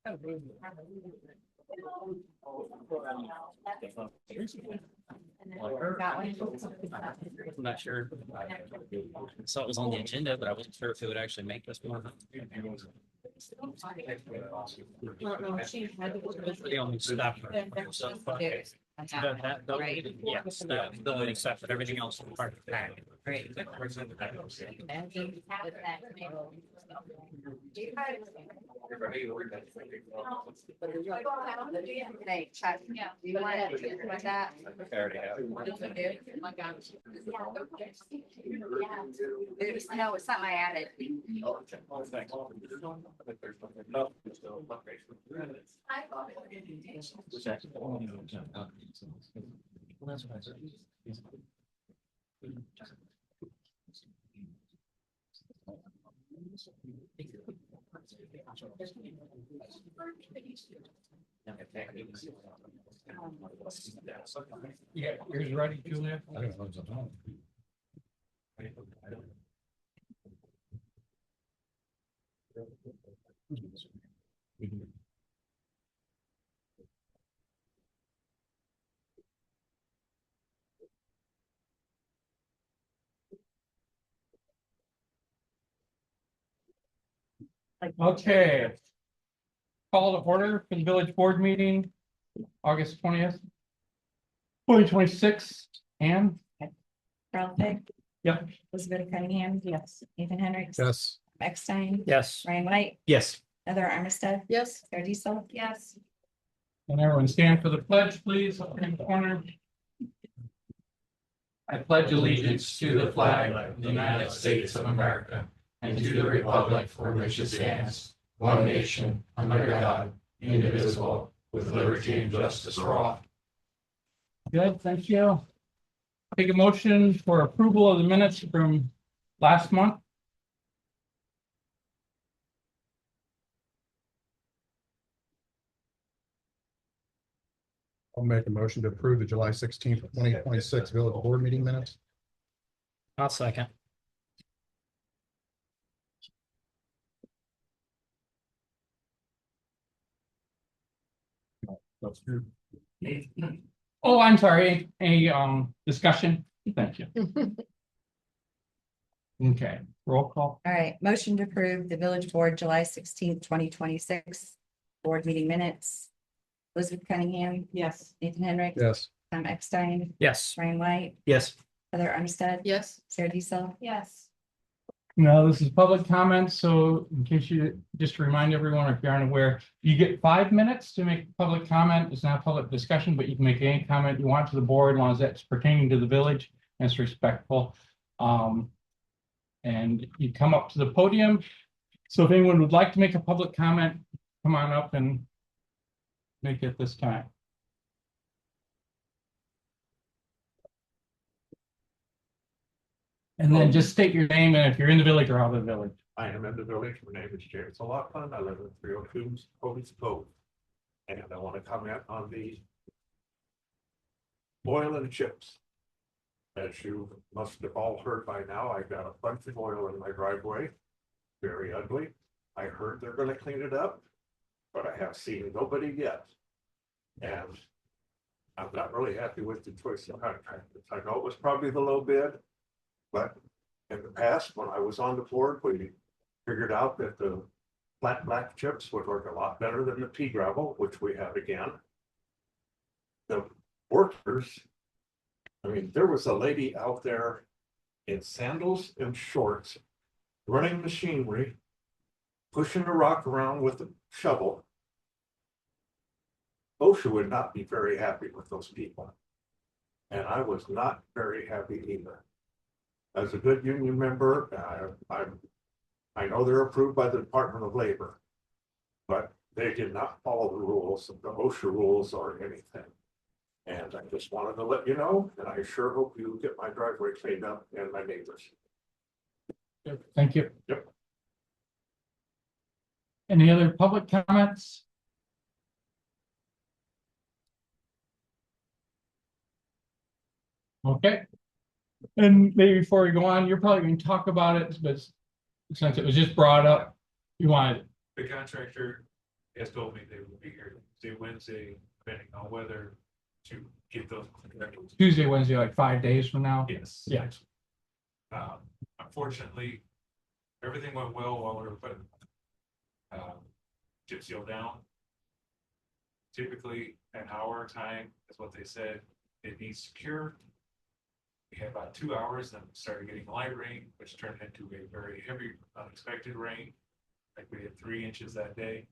I'm not sure. I saw it was on the agenda, but I wasn't sure if it would actually make this one. The only stuff. Yes, the only stuff, but everything else is part of the pack. Great. Hey, Chuck, do you want to like that? No, it's not my added. Yeah, yours ready, Julia? Okay. Call to order for the village board meeting, August 20th. 2026, and Carl Pick. Yep. Elizabeth Cunningham. Yes. Nathan Hendricks. yes. Eckstein. Yes. Ryan White. Yes. Heather Armistead. Yes. Sarah Diesel. Yes. And everyone stand for the pledge, please, up in the corner. I pledge allegiance to the flag of the United States of America and to the republic for which it stands, one nation, under God, indivisible, with liberty and justice for all. Good, thank you. Take a motion for approval of the minutes from last month. I'll make a motion to approve the July 16th, 2026 village board meeting minutes. I'll second. Oh, I'm sorry, discussion, thank you. Okay, roll call. All right, motion to approve the village board July 16th, 2026 board meeting minutes. Elizabeth Cunningham. Yes. Nathan Hendricks. Yes. Tom Eckstein. Yes. Ryan White. Yes. Heather Armistead. Yes. Sarah Diesel. Yes. No, this is public comment, so in case you, just to remind everyone, if you aren't aware, you get 5 minutes to make public comment. It's not public discussion, but you can make any comment you want to the board, as long as it's pertaining to the village and it's respectful. And you come up to the podium. So if anyone would like to make a public comment, come on up and make it this time. And then just state your name and if you're in the village or out of the village. I am in the village. My name is James O'Loughlin. I live in 302 Police Cove. And I want to comment on the oil and chips. As you must have all heard by now, I've got a bunch of oil in my driveway. Very ugly. I heard they're going to clean it up, but I have seen nobody yet. And I'm not really happy with the choice of contractors. I know it was probably the low bid. But in the past, when I was on the board, we figured out that the flat black chips would work a lot better than the pea gravel, which we have again. The workers, I mean, there was a lady out there in sandals and shorts, running machinery, pushing the rock around with a shovel. OSHA would not be very happy with those people. And I was not very happy either. As a good union member, I know they're approved by the Department of Labor, but they did not follow the rules, the OSHA rules or anything. And I just wanted to let you know, and I sure hope you get my driveway cleaned up and my neighbors. Thank you. Yep. Any other public comments? Okay. And maybe before we go on, you're probably going to talk about it, but since it was just brought up, you wanted. The contractor They has told me they will be here Tuesday, Wednesday, depending on weather, to get those. Tuesday, Wednesday, like 5 days from now? Yes. Yeah. Unfortunately, everything went well while we were putting chip seal down. Typically, an hour time is what they said it needs secure. We had about 2 hours, then we started getting light rain, which turned into a very heavy, unexpected rain. Like we had 3 inches that day.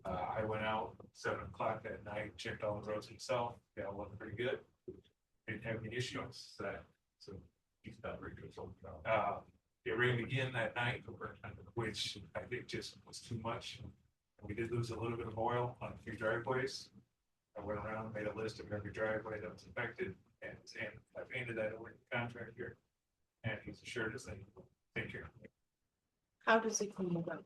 I went out 7 o'clock at night, checked all the roads myself. Yeah, it wasn't pretty good. Didn't have any issues that, so he's not very good. It rained again that night, which I think just was too much. We did lose a little bit of oil on a few driveways. I went around and made a list of every driveway that was affected, and I painted that over the contractor. And he's assured us that he will take care of it. How does it come about?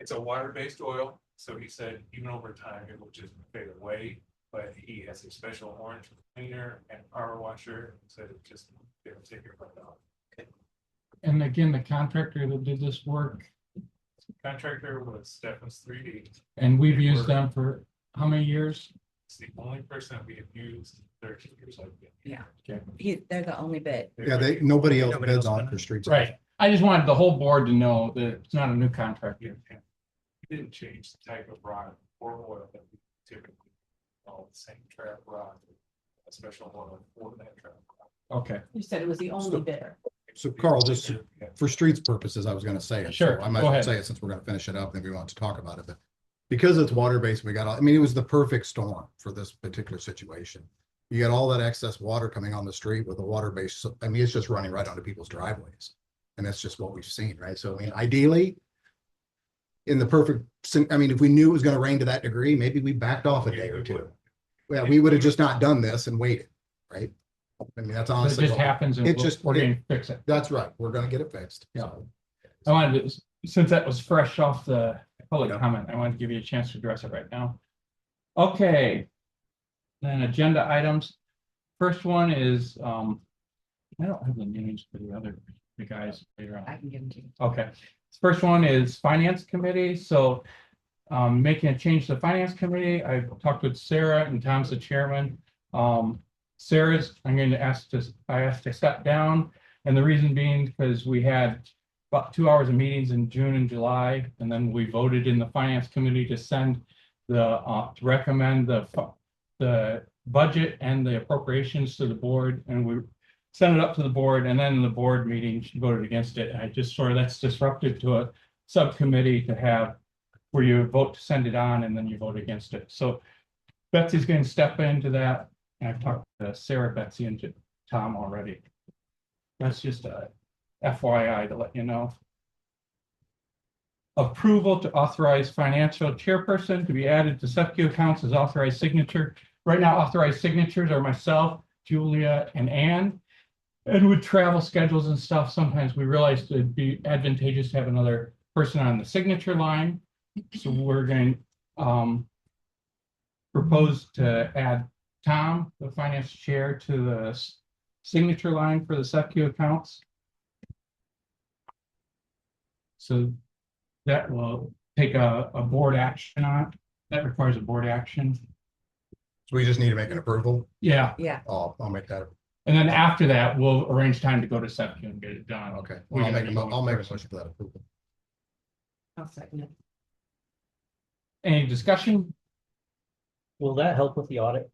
It's a water-based oil, so he said even over time it will just fade away. But he has a special orange cleaner and power washer, said it just it'll take it right off. And again, the contractor that did this work, Contractor was Stephens 3D. and we've used them for how many years? It's the only person we have used 13 years. I've been here. They're the only bid. Yeah, nobody else Nobody bids else on went it for in. streets. Right. I just wanted the whole board to know that it's not a new contractor. He didn't change the type of rock or oil that we typically all the same trap rock, a special oil for that trap rock. Okay, You said it was the only bidder. So Carl, just for streets purposes, I was gonna say it. Sure, So I might go as well ahead. say it since we're gonna finish it up, and we want to talk about it, but because it's water-based, we got, I mean, it was the perfect storm for this particular situation. You got all that excess water coming on the street with the water-based, I mean, it's just running right onto people's driveways. And that's just what we've seen, right? So I mean, ideally, in the perfect, I mean, if we knew it was gonna rain to that degree, maybe we backed off a day or two. Yeah, we would have just not done this and waited, right? I mean, that's it honestly. just happens and It just- we're going to fix it. That's right. We're gonna get it fixed. Yeah. So, I wanted to, since that was fresh off the public Yeah. comment, I wanted to give you a chance to address it right now. Okay. Then agenda items. First one is, I don't have the names for the guys later on. I can give them to you. Okay, first one is finance committee, so. Making a change to the finance committee, I talked with Sarah and Tom's the chairman. Sarah's, I'm going to I asked to step down, and the reason being because we had about 2 hours of meetings in June and July, and then we voted in the finance committee to send to recommend the budget and the appropriations to the board, and we sent it up to the board, and then the board meeting she voted against it. I just sort of, that's disruptive to a subcommittee to have where you vote to send it on and then you vote against it. So Betsy's going to step into that. And I've talked to Sarah, Betsy, and Tom already. That's just a FYI to let you know. Approval to authorize financial chairperson to be added to SEPQ accounts as authorized signature. Right now, authorized signatures are myself, Julia, and Ann. And with travel schedules and stuff, sometimes we realized it'd be advantageous to have another person on the signature line. So we're going to propose to add Tom, the finance chair, to the signature line for the SEPQ accounts. So that will take a board action on it. That requires a board action. So we just need to make an approval. Yeah, Yeah, I'll make that. and then after that, we'll arrange time to go to SEPQ and get it done. Okay. We Well, I'll gotta make go a in motion person. for that approval. I'll second it. Any discussion? Will that help with the audit?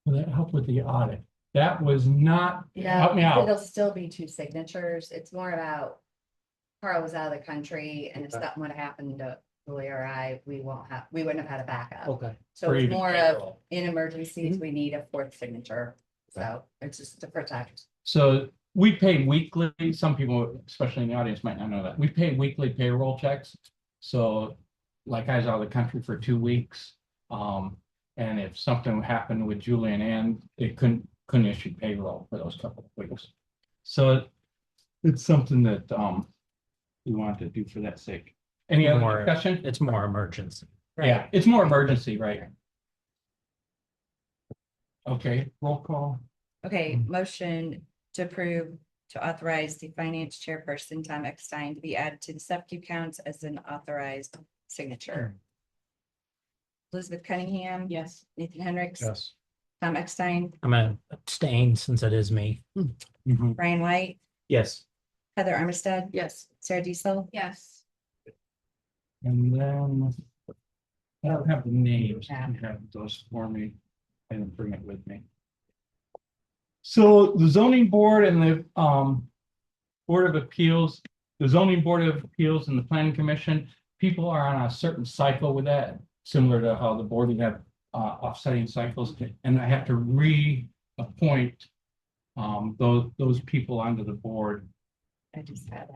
Will that help with the audit? That was not, yeah, help me out. it'll still be 2 signatures. It's more about Carl was out of the country, and if Okay. something would have happened to Julia or I, we wouldn't have had a backup. Okay. So Or it's even more of in emergencies, Mhm. we need a 4th signature. So it's just to protect. So we pay weekly, some people, especially in the audience, might not know that. We pay weekly payroll checks. So like I was out of the country for 2 weeks. And if something happened with Julie and Ann, it couldn't issue payroll for those couple of weeks. So it's something that we want to do for that sake. Any other More- discussion? It's more emergency. Yeah, it's more emergency, right? Okay, roll call. Okay, motion to approve to authorize the finance chairperson, Tom Eckstein, to be added to the SEPQ counts as an authorized signature. Elizabeth Cunningham. Yes. Nathan Hendricks. Yes. Tom Eckstein, I'm gonna abstain since it is me. Brian White, Yes. Heather Armistead, Yes. Sarah Diesel. Yes. And then I don't have the names. You have those for me. I didn't bring it with me. So the zoning board and the Board of Appeals, the zoning board of appeals and the planning commission, people are on a certain cycle with that, similar to how the board would have offsetting cycles, and I have to reappoint those people onto the board. I just had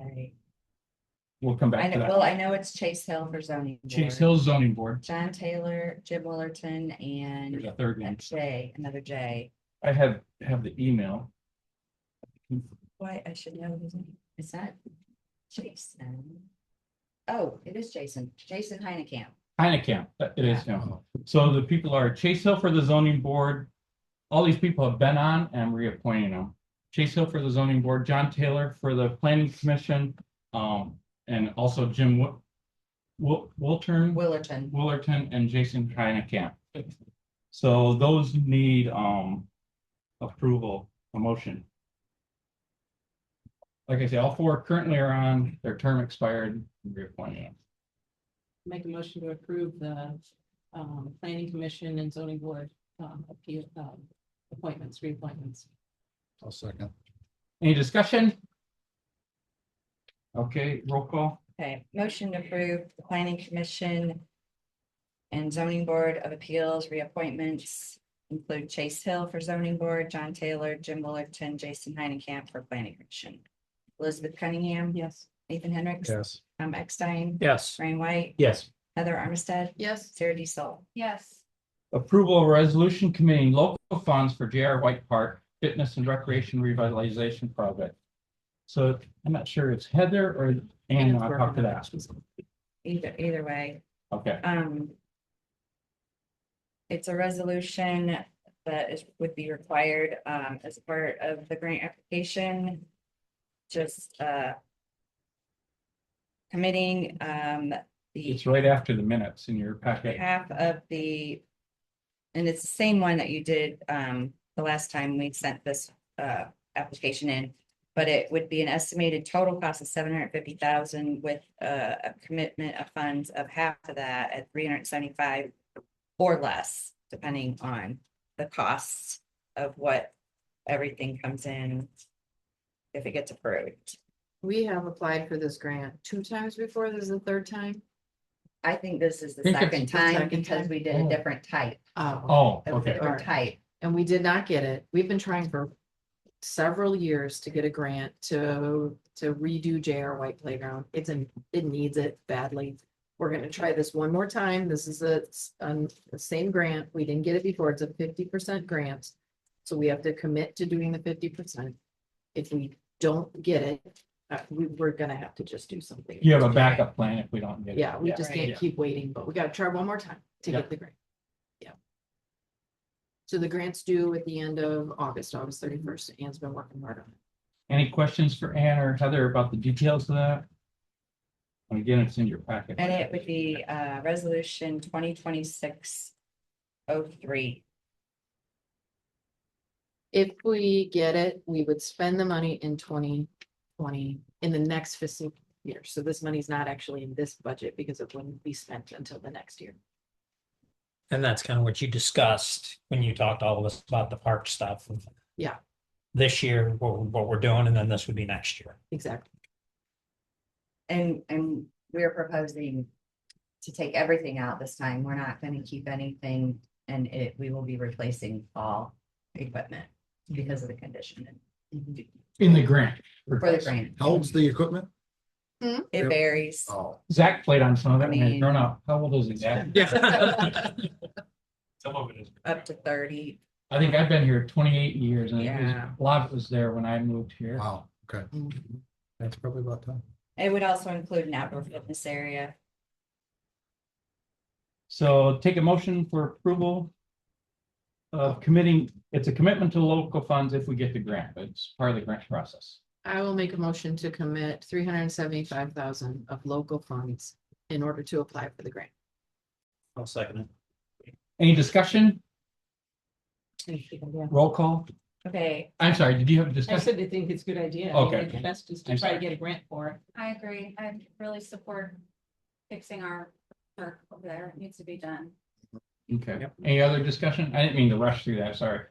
We'll come I back to know, well, that. I know it's Chase Hill for zoning. Chase board. Hills zoning board, John Taylor, Jim Willerton, there's and a third one. Jay, another Jay. I have the email. Why, I should know his name. Is that Jason? Oh, it is Jason Heinekamp. Heinekamp, it is him. So the people are Chase Hill for the zoning board. All these people have been on and I'm reappointing them. Chase Hill for the zoning board, John Taylor for the planning commission, and also Jim Willerton and Jason Heinekamp. So those need approval, a motion. Like I say, all four currently are on, their term expired, reappointing them. Make a motion to approve the planning commission and zoning board appeal appointments, reappointments. I'll second. Any discussion? Okay, roll call. Okay, motion to approve the planning commission and zoning board of appeals reappointments include Chase Hill for zoning board, John Taylor, Jim Willerton, Jason Heinekamp for planning commission. Elizabeth Cunningham. Yes. Nathan Hendricks. Yes. Tom Eckstein. Yes. Brian White. Yes. Heather Armistead. Yes. Sarah Diesel. Yes. Approval of resolution committing local funds for J.R. White Park Fitness and Recreation Revitalization Project. So I'm not sure it's Heather or Ann. I'll talk to that. Either way. Okay, It's a resolution that would be required as a part of the grant application. Just committing the it's right after the minutes in your packet. half of the, and it's the same one that you did the last time we sent this application in. But it would be an estimated total cost of $750,000 with a commitment of funds of half of that at $375,000 or less, depending on the costs of what everything comes in if it gets approved. We have applied for this grant 2 times before. This is the 3rd time. I think this is the Think it's second the time second because time? we did a different type. Oh, A okay. different type. And we did not get it. We've been trying for several years to get a grant to redo J.R. White Playground. It needs it badly. We're gonna try this one more time. This is the same grant. We didn't get it before. It's a 50% grant. So we have to commit to doing the 50%. If we don't get it, we're gonna have to just do something. You have a backup plan if we don't get it. Yeah, we just Right. can't keep waiting, but we gotta try one more time to Yeah. get the grant. Yeah. So the grant's due at the end of August 31st. Ann's been working hard on it. Any questions for Ann or Heather about the details of that? And again, it's in your packet. And it would be resolution 2026-03. If we get it, we would spend the money in 2020, in the next fiscal year. So this money's not actually in this budget because it wouldn't be spent until the next year. And that's kind of what you discussed when you talked to all of us about the park stuff. Yeah. This year, what we're doing, and then this would be next year. Exactly. And we're proposing to take everything out this time. We're not going to keep anything, and we will be replacing all equipment because of the condition. In the grant. For the grant, How old's the equipment? it varies. Oh, Zach played on some of it when he I was grown up. How old is he, Zach? Some of it is. Up to 30. I think I've been here 28 years and Yeah. a lot of it was there when I moved here. wow, okay. That's probably about time. It would also include an outdoor fitness area. So take a motion for approval of committing, it's a commitment to local funds if we get the grant, but it's part of the grant process. I will make a motion to commit 375,000 of local funds in order to apply for the grant. I'll second it. Any discussion? Yeah. Roll call? Okay, I'm sorry, did you have a I discussion? said I think it's a good idea. Okay. The best is I'm to try to sorry. get a grant for it. I agree. I really support fixing our park over there. It needs to be done. Okay, any other discussion? I didn't mean to rush through that, sorry.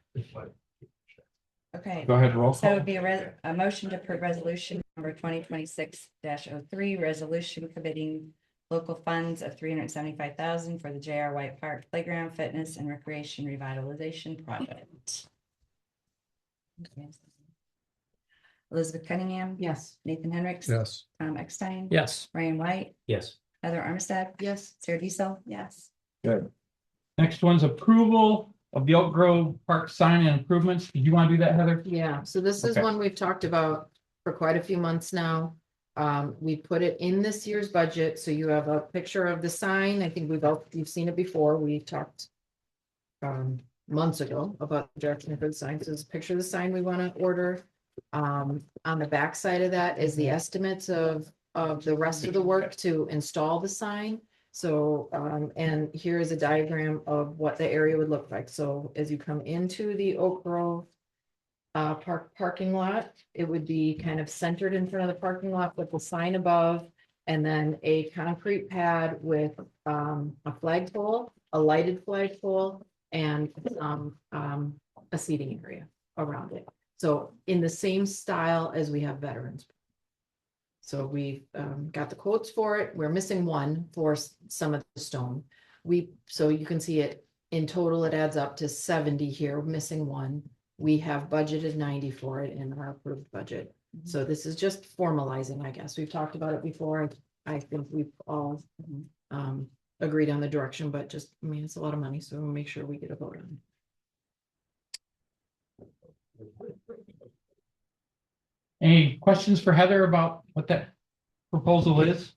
okay. Go ahead, roll So it call. would be a motion to approve resolution number 2026-03, resolution committing local funds of $375,000 for the J.R. White Park Playground Fitness and Recreation Revitalization Project. Elizabeth Cunningham. Yes. Nathan Hendricks. Yes. Tom Eckstein. Yes. Ryan White. Yes. Heather Armstead. Yes. Sarah Diesel. Yes. Good. Next one's approval of the Oak Grove Park sign and improvements. Did you want to do that, Heather? Yeah, so this is Okay. one we've talked about for quite a few months now. We put it in this year's budget, so you have a picture of the sign. I think you've seen it before. We talked months ago about the direction for the sign. So this picture of the sign we want to order. On the back side of that is the estimates of the rest of the work to install the sign. So, and here is a diagram of what the area would look like. So as you come into the Oak Grove parking lot, it would be kind of centered in front of the parking lot with the sign above. And then a concrete pad with a flagpole, a lighted flagpole, and a seating area around it. So in the same style as we have veterans. So we got the quotes for it. We're missing one for some of the stone. So you can see it in total, it adds up to 70 here, missing one. We have budgeted 90 for it in our approved budget. So this is just formalizing, I guess. We've talked about it before. I think we've all agreed on the direction, but just, I mean, it's a lot of money, so we'll make sure we get a vote on it. Any questions for Heather about what that proposal is?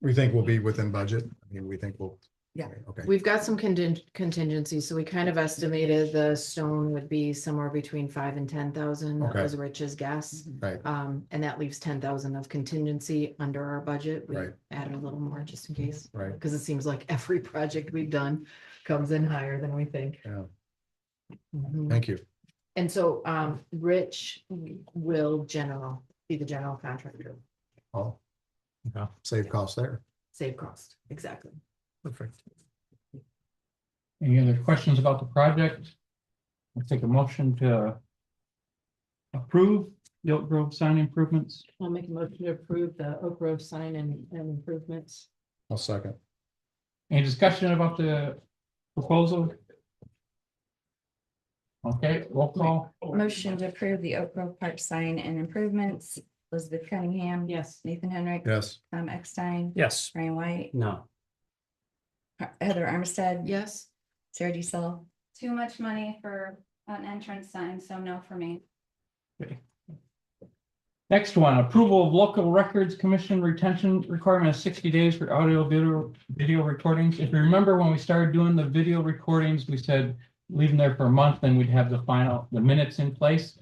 We think we'll be within budget. I mean, we think we'll. Yeah. Okay. We've got some contingencies, so we kind of estimated the stone would be somewhere between 5,000 and 10,000 Okay. as rich as gas. Right. And that leaves 10,000 of contingency under our budget. We Right. added a little more just in case, Right. because it seems like every project we've done comes in higher than we think. Yeah. Mhm. Thank you. And so, Rich will be the general contractor, Oh. Okay. Save costs there. save cost, exactly. Perfect. Any other questions about the project? I'll take a motion to approve the Oak Grove sign improvements. I'll make a motion to approve the Oak Grove sign and improvements. I'll second. Any discussion about the proposal? Okay, roll call. Motion to approve the Oak Grove Park sign and improvements. Elizabeth Cunningham. Yes. Nathan Hendricks. Yes. Tom Eckstein. Yes. Ryan White. No. Heather Armstead. Yes, Sarah Diesel. Too much money for an entrance sign, so no for me. Next one, approval of local records commission retention requirement of 60 days for audio video recordings. If you remember when we started doing the video recordings, we said leave them there for a month, then we'd have the minutes in place.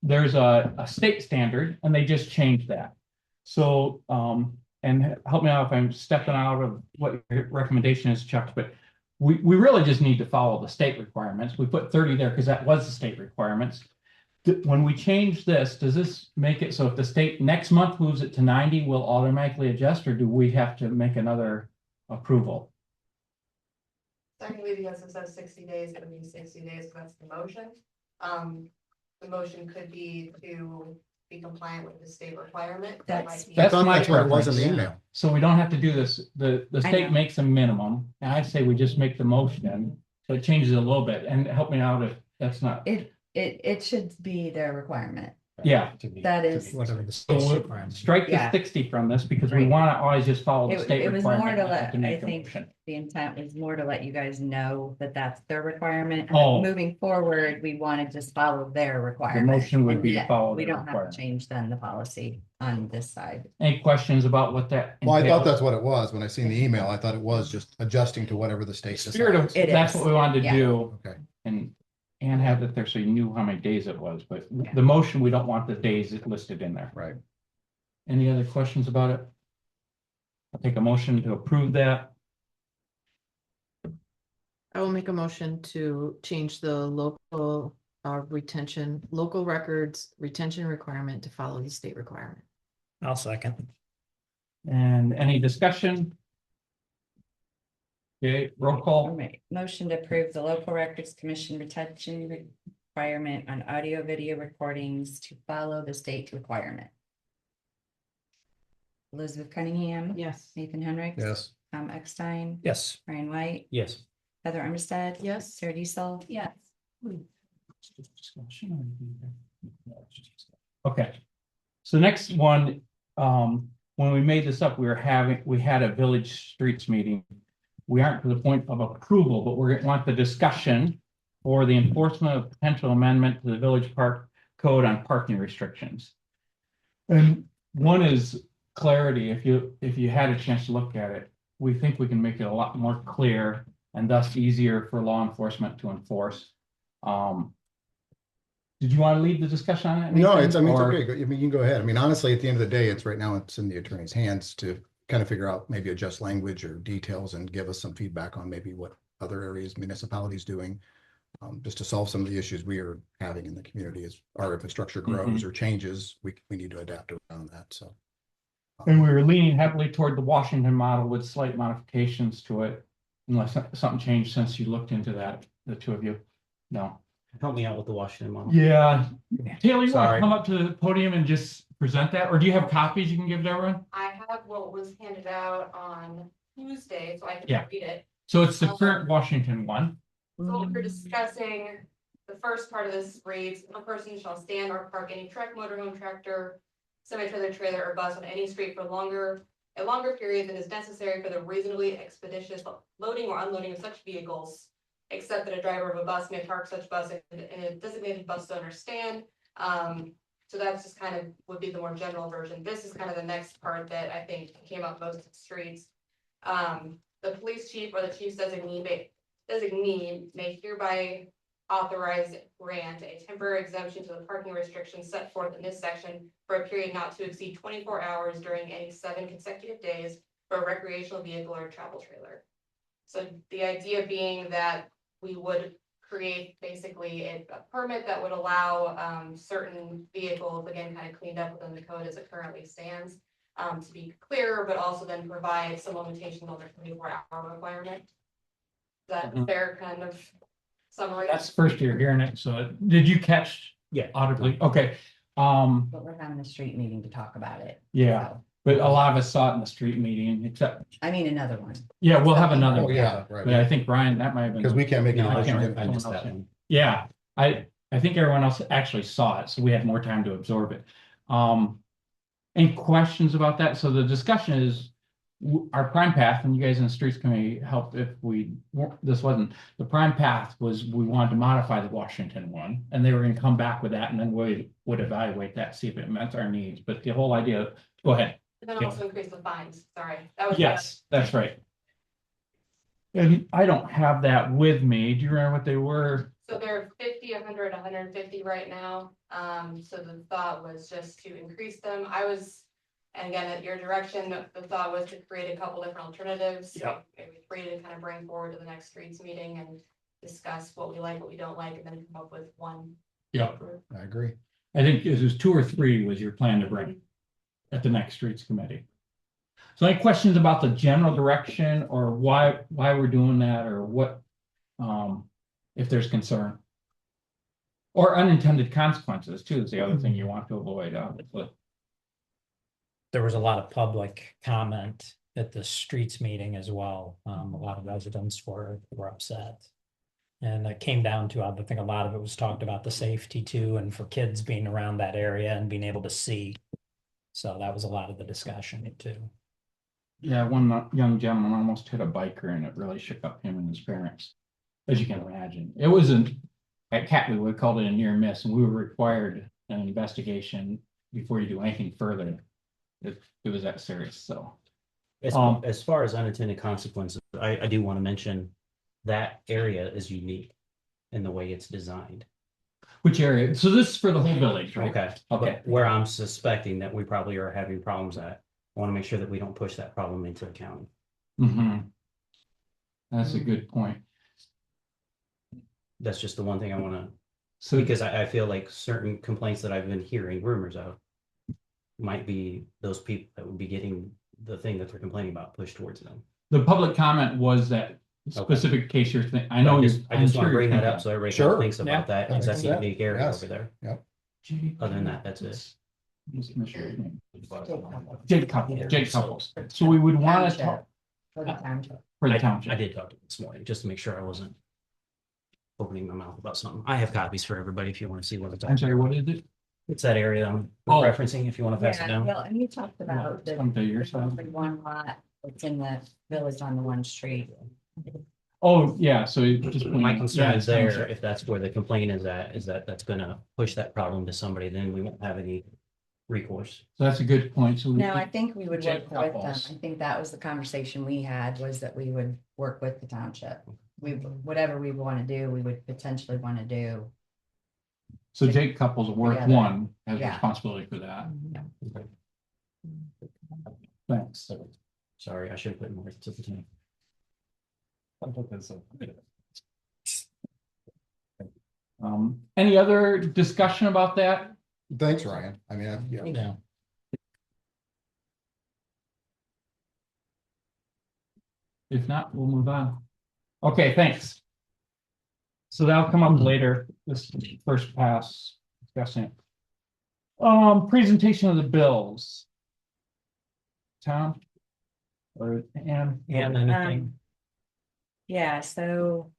There's a state standard and they just changed that. So, and help me out if I'm stepping out of what your recommendation is, Chuck, but we really just need to follow the state requirements. We put 30 there because that was the state requirements. When we change this, does this make it so if the state next month moves it to 90, will automatically adjust, or do we have to make another approval? Technically, because it says 60 days, it would be 60 days, that's the motion. The motion could be to be compliant with the state requirement. That That's- might be- I That's thought my that's what it was in the preference. email. So we don't have to do this. The I state know. makes a minimum, and I say we just make the motion, so it changes it a little bit, and help me out if that's not, It should be their requirement. yeah. That is, Whatever the So state we'll requirement. strike the Yeah. 60 from this because we Right. want to always just follow the it state it was more requirement. to not have let, to I make a think motion. the intent was more to let you guys know that that's their requirement. and Oh. Moving forward, we want to just follow their The requirement. motion would and be to yeah, follow We the don't have requirement. to change then the policy on this side. Any questions about what that? Well, I thought entails? that's what it was. When I seen the email, I thought it was just adjusting to whatever the state Spirit of, decides. It that's is. what we wanted to Yeah. do, Okay. and have it there so you knew how many days it was, but Yeah. the motion, we don't want the days listed in there. Right. Any other questions about it? I'll take a motion to approve that. I will make a motion to change the local local records retention requirement to follow the state requirement. I'll second. And any discussion? Okay, roll All call. right, motion to approve the local records commission retention requirement on audio video recordings to follow the state requirement. Elizabeth Cunningham. Yes. Nathan Henricks. Yes. Tom Eckstein. Yes. Brian White. Yes. Heather Armstead. Yes. Sarah Diesel. Yes. Okay. So next one, when we made this up, we had a village streets meeting. We aren't to the point of approval, but we want the discussion for the enforcement of potential amendment to the village park code on parking restrictions. And one is clarity. If you had a chance to look at it, we think we can make it a lot more clear and thus easier for law enforcement to enforce. Did you want to lead the discussion on that? No, Nathan? it's, I mean, it's Or- okay. I mean, you can go ahead. I mean, honestly, at the end of the day, it's right now, it's in the attorney's hands to kind of figure out, maybe adjust language or details and give us some feedback on maybe what other areas municipalities doing. Just to solve some of the issues we are having in the community as our infrastructure grows or changes, we need to adapt around that, so. And we were leaning heavily toward the Washington model with slight modifications to it. Unless something changed since you looked into that, the two of you. No. Help me out with the Washington model. Yeah. Taylor, you want to Sorry. come up to the podium and just present that? Or do you have copies you can give to everyone? I have what was handed out on Tuesday, so I can Yeah. read it. So it's the current Washington one. So what we're discussing, the first part of this reads, no person shall stand or park any truck, motorhome, tractor, semi-trailer, trailer, or bus on any street for a longer period than is necessary for the reasonably expeditious loading or unloading of such vehicles, except that a driver of a bus may park such bus in a designated bus zone or stand. So that's just kind of would be the more general version. This is kind of the next part that I think came up most of the streets. The police chief or the chief's designee may hereby authorize grant a temporary exemption to the parking restrictions set forth in this section for a period not to exceed 24 hours during any 7 consecutive days for a recreational vehicle or travel trailer. So the idea being that we would create basically a permit that would allow certain vehicles, again, kind of cleaned up within the code as it currently stands, to be clearer, but also then provide some limitation on the 24-hour requirement. Is that a fair kind of summary? That's the first year hearing it. So did you catch Yeah. audibly? Okay. But we're having a street meeting to talk about it. Yeah, So, but a lot of us saw it in the street meeting, except, I mean, another one. yeah, we'll have another. Oh, one. yeah, But right. I think Brian, that might have been. Because we can't make any No, I decisions. I missed that one. Yeah, I think everyone else actually saw it, so we had more time to absorb it. Any questions about that? So the discussion is our prime path, and you guys in the streets committee helped if this wasn't, the prime path was we wanted to modify the Washington one, and they were gonna come back with that, and then we would evaluate that, see if it met our needs, but the whole idea, go ahead. And then also increase the fines, sorry. That was. Yes, that's right. And I don't have that with me. Do you remember what they were? So they're 50, 100, 150 right now. So the thought was just to increase them. And again, at your direction, the thought was to create a couple different alternatives. Yep. Maybe 3 to kind of bring forward to the next streets meeting and discuss what we like, what we don't like, and then come up with one. Yeah. I agree. I think it was 2 or 3 was your plan to bring at the next streets committee. So any questions about the general direction or why we're doing that or what, if there's concern? Or unintended consequences too is the other thing you want to avoid, obviously. There was a lot of public comment at the streets meeting as well. A lot of residents were upset. And it came down to, I think a lot of it was talked about the safety too, and for kids being around that area and being able to see. So that was a lot of the discussion too. Yeah, one young gentleman almost hit a biker and it really shook up him and his parents. As you can imagine, it wasn't, at Catley, we called it a near miss and we were required an investigation before you do anything further. It was that serious, so. As far as unintended consequences, I do want to mention that area is unique in the way it's designed. Which area? So this is for the whole village, right? Okay. Okay. But where I'm suspecting that we probably are having problems at I want to make sure that we don't push that problem into the county. That's a good point. That's just the one thing I want to, So, because I feel like certain complaints that I've been hearing rumors of might be those people that would be getting the thing that they're complaining about pushed towards them. the public comment was that specific case you're thinking, I know I you're. just I'm want sure to you're bring that thinking up so everybody Sure. kind of thinks Yeah. about that, because that's a 100%. unique area Yes. over there. Yep. Other than that, that's it. Jake Couples. So we would want to talk For the township. for the I township. did talk to them this morning, just to make sure I wasn't opening my mouth about something. I have copies for everybody if you want to see what it's. I'm sorry, what is it? It's that area I'm Oh. referencing, if you want to pass it Yeah, down. well, and you talked about the Come to your side. one lot, it's in the village on the one street. Oh, yeah, so you just. My concern yeah, is there, township. if that's where the complaint is at, is that that's gonna push that problem to somebody, then we won't have any recourse. So that's a good point. So. No, I think we would Jake work with them. Couples. I think that was the conversation we had, was that we would work with the township. We, whatever we want to do, we would potentially want to do. So Jake Couples Worth Together. One has Yeah. responsibility for that. Okay. Thanks. So, sorry, I should have put more to the team. Any other discussion about that? Thanks, Ryan. I mean, yeah. Yeah. If not, we'll move on. Okay, thanks. So that'll come up later, this first pass discussing it. Presentation of the bills. Tom? Or Ann? And anything, Yeah, so.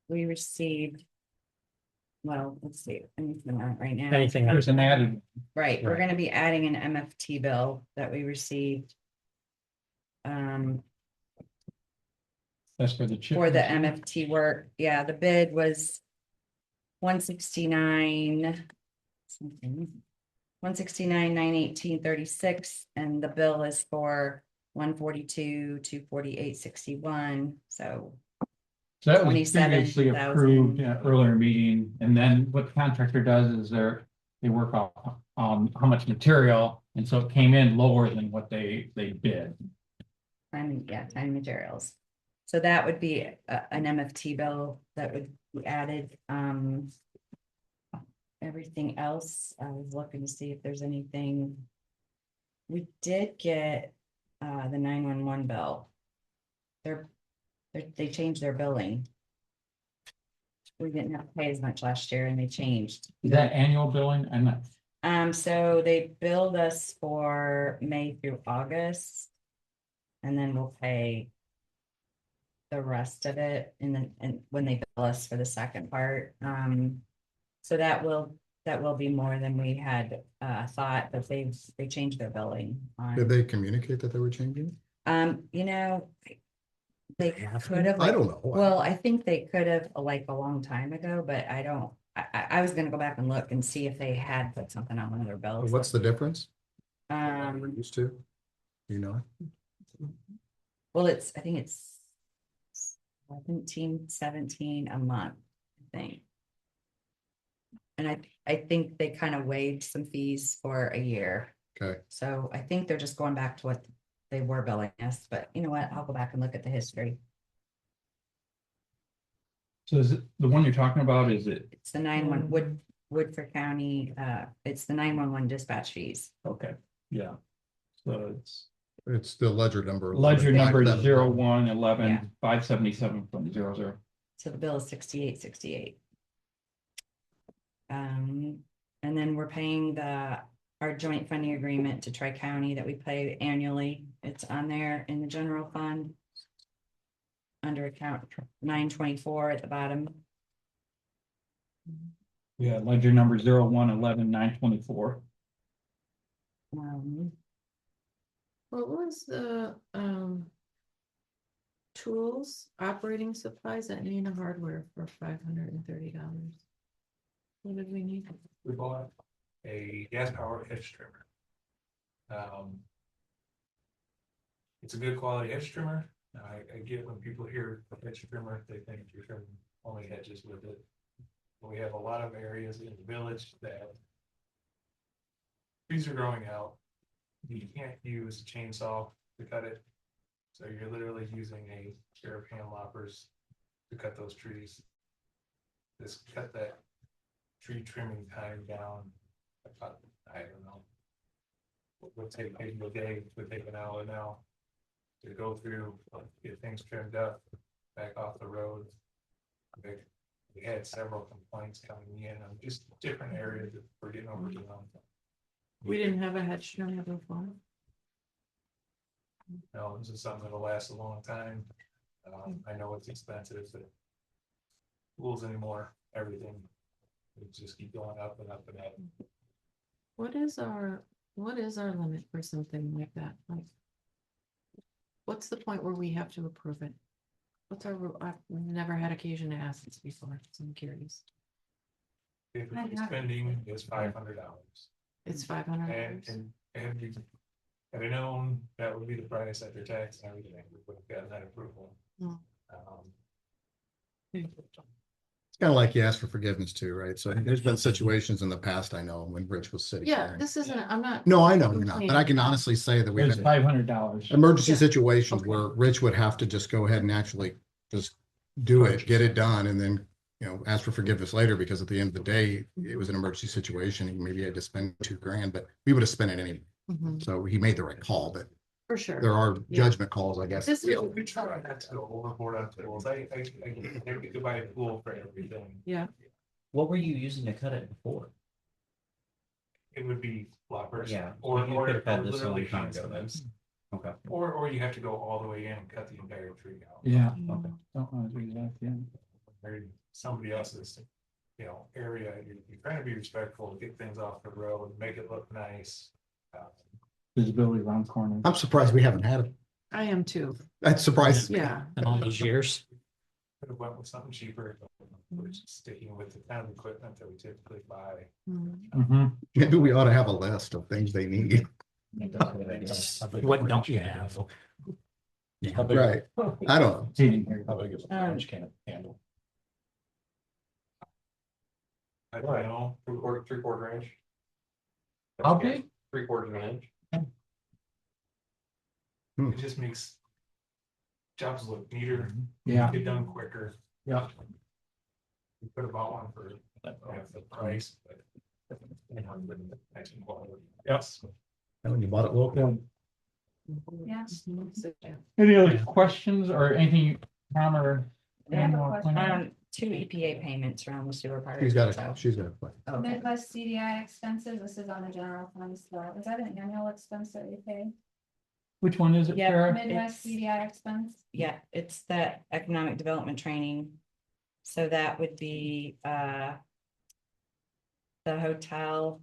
We received. Well, let's see, anything on it right now. anything. There's an added, Right, we're Right. gonna be adding an MFT bill that we received. that's for the chip. For the MFT work, yeah, the bid was. 169. Something. 169, 918, 36, and the bill is for 142, 248, 61, so. So that was previously 27,000. approved in an earlier meeting, and then what the contractor does is they work off how much material, and so it came in lower than what they bid. Time and materials. So that would be an MFT bill that would be added, everything else, I was looking to see if there's anything. We did get, the 911 bill. They changed their billing. We didn't have to pay as much last year and they changed. Is that annual billing? I'm not, So they billed us for May through August. And then we'll pay the rest of it and when they bill us for the second part. So that will be more than we had thought, but they changed their billing on. Did they communicate that they were changing? You know, they have could have. I don't know. Well, I think they could have like a long time ago, but I don't, I was gonna go back and look and see if they had put something on one of their bills. What's the difference? We're Um, used to, you know? well, I think it's 17 a month, I think. And I think they kind of waived some fees for a year. Okay. So I think they're just going back to what they were billing us, but you know what? I'll go back and look at the history. so is it, the one you're talking about, is it, It's the 911 Woodford County, it's the 911 dispatch fees. okay, yeah. So it's It's the ledger number. ledger 11, number 57. 0111 Yeah. 577.00. So the bill is 6868. And then we're paying our joint funding agreement to Tri-County that we pay annually. It's on there in the general fund. Under account 924 at the bottom. Yeah, ledger number 0111 924. What was the, tools, operating supplies at Nina Hardware for $530? What did we need? We bought a gas powered hedge trimmer. It's a good quality hedge trimmer. I get when people hear a hedge trimmer, they think you're trimming only hedges with it. We have a lot of areas in the village that trees are growing out. You can't use a chainsaw to cut it. So you're literally using a pair of hand loppers to cut those trees. Just cut that tree trimming time down. About, I don't know. Would take maybe a day, would take an hour now. To go through, get things trimmed up, back off the road. We had several complaints coming in on just different areas that we're getting overdone. We didn't have a hedge trim ever before. No, this is something that'll last a long time. I know it's expensive, but tools anymore, everything. We just keep going up and up and up. What is our limit for something like that? Like, what's the point where we have to approve it? What's our, I've never had occasion to ask this before, so I'm curious. If it's spending is $500. It's $500. And you, had I known that would be the price after tax and everything, we would have gotten that approval. Hmm. It's kind of like you ask for forgiveness too, right? So there's been situations in the past, I know, when Rich was sitting Yeah, there. this isn't, I'm not. No, I know you're not, but I can honestly say that we've It's had $500. emergency Yeah. situations Okay. where Rich would have to just go ahead and actually just do it, get it done, and then, you know, ask for forgiveness later, because at the end of the day, it was an emergency situation. He maybe had to spend $2,000, but we would have spent it anyway. Mhm, So he made the right call, but for sure. there are Yeah. judgment calls, I guess. This is, We try not to go overboard on tools. I could buy a tool for everything. yeah, What were you using to cut it before? It would be loppers. Yeah, Or, you or could have had this a literally long time hand ago then. snips. Okay. Or you have to go all the way in and cut the entire tree out. Yeah. Okay. Don't want to do that, yeah. Or somebody else's, you know, area, you're trying to be respectful, get things off the road, make it look nice. Visibility around corners. I'm surprised we haven't had it. I am too. That's surprising. Yeah. In all these years. Could have went with something cheaper, but we're just sticking with the kind of equipment that we typically buy. Mhm. Mhm. Maybe we ought to have a list of things they need. What don't you have? Yeah. Right. I don't know. Heating here. Um, can it handle? I don't know, three-quarter inch. How big? 3/4 of an inch. Hmm. It just makes jobs look neater, Yeah. get done quicker. Yeah. We could have bought one for half the price, but. Nice and quality. Yes. And when you bought it local, Yeah. Any other questions or anything, Tom or? I have a question. 2 EPA payments around the sewer part. she's got so- it, she's got it. Okay. Midwest CDI expenses, this is on the general fund still. Is that an annual expense that we pay? Which one is it, Yeah, Sarah? Midwest It's- CDI expense? Yeah, it's that economic development training. So that would be the hotel,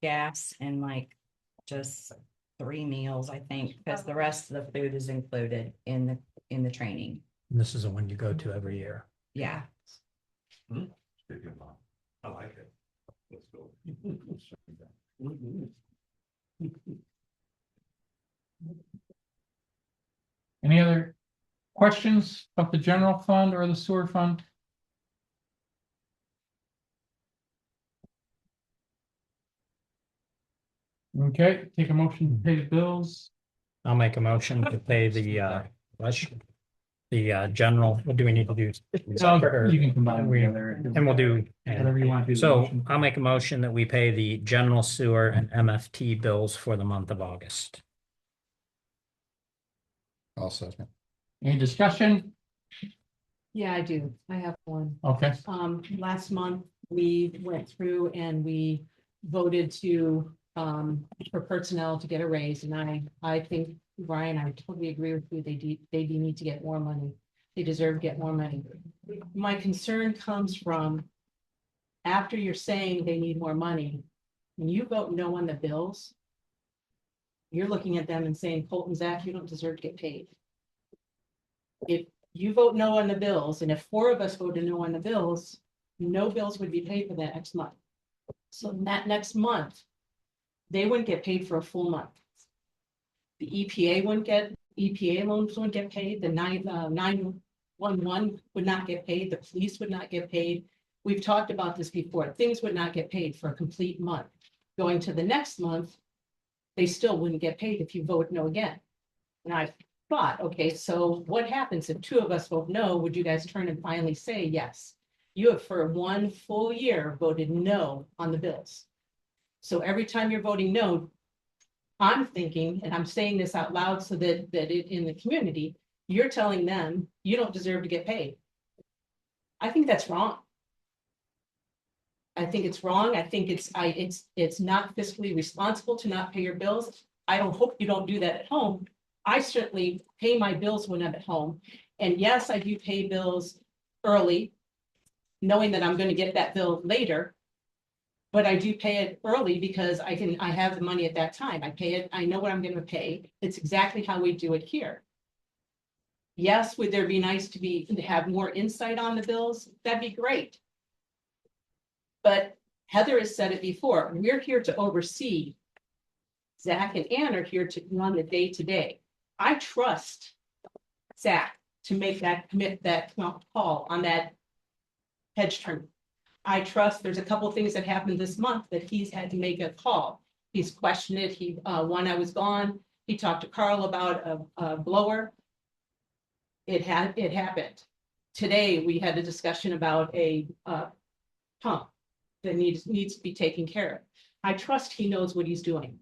gas, and like just 3 meals, I think, because the rest of the food is included in the training. And this is the one you go to every year. Yeah. I like it. Let's go. Any other questions of the general fund or the sewer fund? Okay, take a motion to pay the bills. I'll make a motion to pay the general, what do we need to do? You can combine We- together. And we'll do. Whatever you want to do. So I'll make a motion that we pay the general sewer and MFT bills for the month of August. Also, Any discussion? Yeah, I do. I have one. Okay, Last month, we went through and we voted to, for personnel to get a raise, and I think, Brian, I totally agree with you, they do need to get more money. They deserve to get more money. My concern comes from after you're saying they need more money, when you vote no on the bills, you're looking at them and saying, Colton, Zach, you don't deserve to get paid. If you vote no on the bills, and if 4 of us voted no on the bills, no bills would be paid for that next month. So that next month, they wouldn't get paid for a full month. The EPA loans wouldn't get paid, the 911 would not get paid, the police would not get paid. We've talked about this before, things would not get paid for a complete month. going to the next month, they still wouldn't get paid if you vote no again. And I thought, okay, so what happens if two of us vote no? Would you guys turn and finally say yes? You have for 1 full year voted no on the bills. So every time you're voting no, I'm thinking, and I'm saying this out loud so that it in the community, you're telling them you don't deserve to get paid. I think that's wrong. I think it's wrong. I think it's not fiscally responsible to not pay your bills. I don't hope you don't do that at home. I certainly pay my bills when I'm at home. And yes, I do pay bills early, knowing that I'm going to get that bill later. But I do pay it early because I have the money at that time. I pay it, I know what I'm going to pay. It's exactly how we do it here. Yes, would there be nice to have more insight on the bills? That'd be great. But Heather has said it before, we're here to oversee. Zach and Ann are here to run the day-to-day. I trust Zach to make that call on that hedge term. I trust there's a couple of things that happened this month that he's had to make a call. He's questioned it. When I was gone, he talked to Carl about a blower. It happened. Today, we had a discussion about a pump that needs to be taken care of. I trust he knows what he's doing.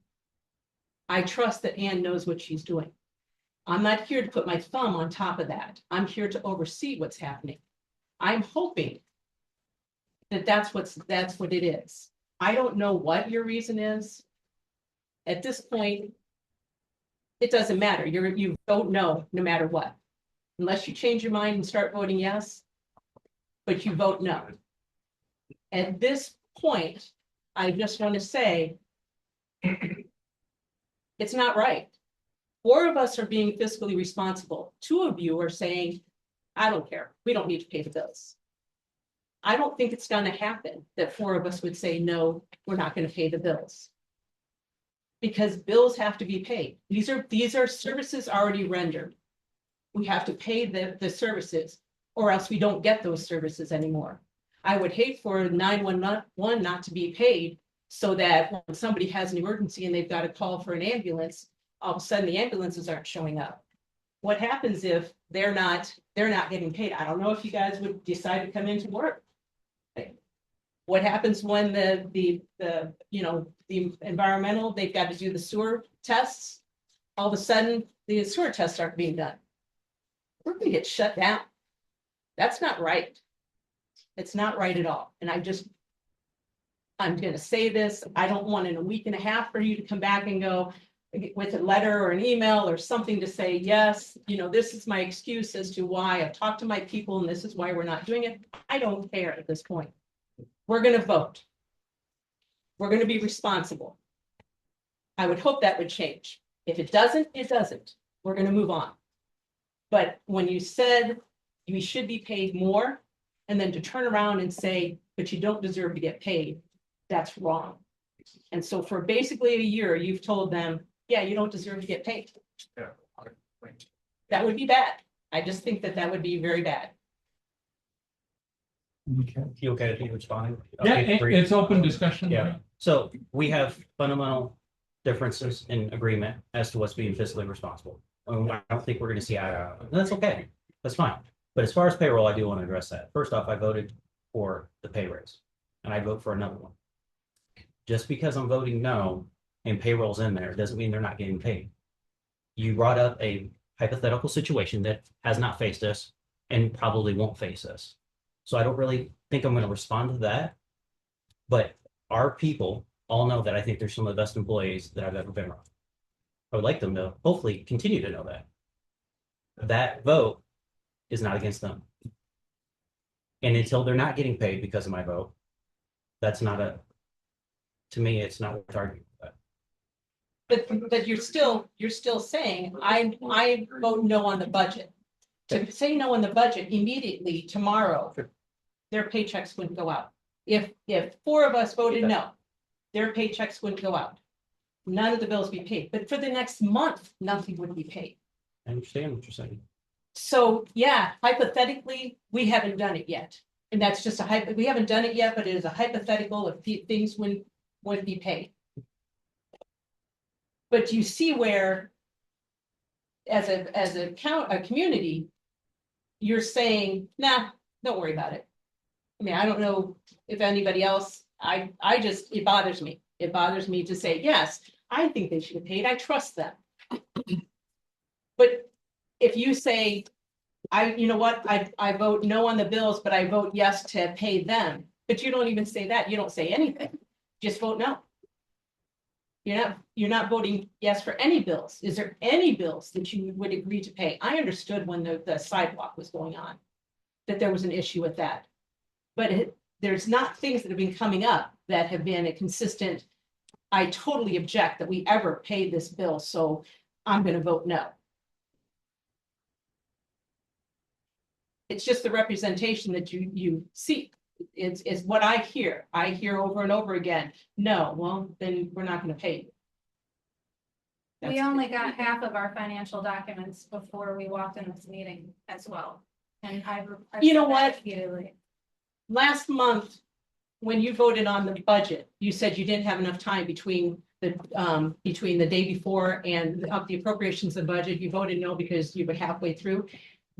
I trust that Ann knows what she's doing. I'm not here to put my thumb on top of that. I'm here to oversee what's happening. I'm hoping that that's what it is. I don't know what your reason is. At this point, it doesn't matter. You vote no matter what. Unless you change your mind and start voting yes, but you vote no. At this point, I just want to say, it's not right. 4 of us are being fiscally responsible. 2 of you are saying, I don't care. We don't need to pay the bills. I don't think it's going to happen that 4 of us would say, no, we're not going to pay the bills. Because bills have to be paid. These are services already rendered. We have to pay the services, or else we don't get those services anymore. I would hate for 911 not to be paid, so that when somebody has an emergency and they've got to call for an ambulance, all of a sudden the ambulances aren't showing up. What happens if they're not getting paid? I don't know if you guys would decide to come into work. What happens when the environmental, they've got to do the sewer tests? All of a sudden, the sewer tests aren't being done. We're gonna get shut down. That's not right. It's not right at all. And I'm gonna say this, I don't want in a week and a half for you to come back and go with a letter or an email or something to say, yes, this is my excuse as to why I've talked to my people and this is why we're not doing it. I don't care at this point. We're gonna vote. We're gonna be responsible. I would hope that would change. If it doesn't, it doesn't. We're gonna move on. But when you said you should be paid more, and then to turn around and say, but you don't deserve to get paid, that's wrong. And so for basically a year, you've told them, yeah, you don't deserve to get paid. Yeah. That would be bad. I just think that would be very bad. Okay. You okay with me responding? Yeah, Okay, great. it's open discussion. Yeah. So we have fundamental differences in agreement as to what's being fiscally responsible. I don't think we're going to see eye to eye. That's okay. That's fine. But as far as payroll, I do want to address that. First off, I voted for the pay raise, and I vote for another one. Just because I'm voting no and payroll's in there doesn't mean they're not getting paid. You brought up a hypothetical situation that has not faced us and probably won't face us. So I don't really think I'm going to respond to that. But our people all know that I think they're some of the best employees that I've ever been around. I would like them to hopefully continue to know that. That vote is not against them. And until they're not getting paid because of my vote, that's not to me, it's not worth arguing about. But you're still saying, I vote no on the budget. To say no on the budget immediately tomorrow, their paychecks wouldn't go out. If 4 of us voted no, their paychecks wouldn't go out. None of the bills be paid, but for the next month, nothing would be paid. I understand what you're saying. So yeah, hypothetically, we haven't done it yet. And that's just we haven't done it yet, but it is a hypothetical if things wouldn't be paid. But you see where as a community, you're saying, nah, don't worry about it. I mean, I don't know if anybody else, it bothers me. It bothers me to say, yes, I think they should have paid. I trust them. But if you say, you know what, I vote no on the bills, but I vote yes to pay them, but you don't even say that, you don't say anything, just vote no. You're not voting yes for any bills. Is there any bills that you would agree to pay? I understood when the sidewalk was going on, that there was an issue with that. But there's not things that have been coming up that have been a consistent, I totally object that we ever pay this bill, so I'm gonna vote no. It's just the representation that you see. It's what I hear. I hear over and over again, no, well, then we're not gonna pay you. We That's- only got half of our financial documents before we walked in this meeting as well. And I You know said that what? repeatedly. Last month, when you voted on the budget, you said you didn't have enough time between the day before and of the appropriations of budget. You voted no because you were halfway through.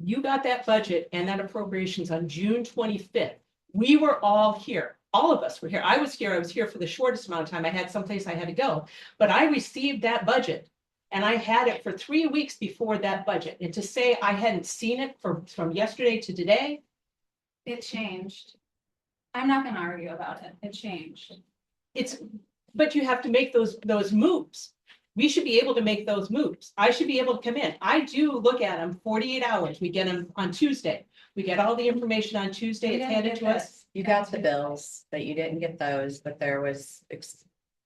You got that budget and that appropriations on June 25th. We were all here. All of us were here. I was here. I was here for the shortest amount of time. I had someplace I had to go, but I received that budget and I had it for 3 weeks before that budget. And to say I hadn't seen it from yesterday to today, It changed. I'm not gonna argue about it. It changed. but you have to make those moves. We should be able to make those moves. I should be able to come in. I do look at them 48 hours. We get them on Tuesday. We get all the information on Tuesday. We It's didn't handed get to us. this. You got the bills, but you didn't get those, but there was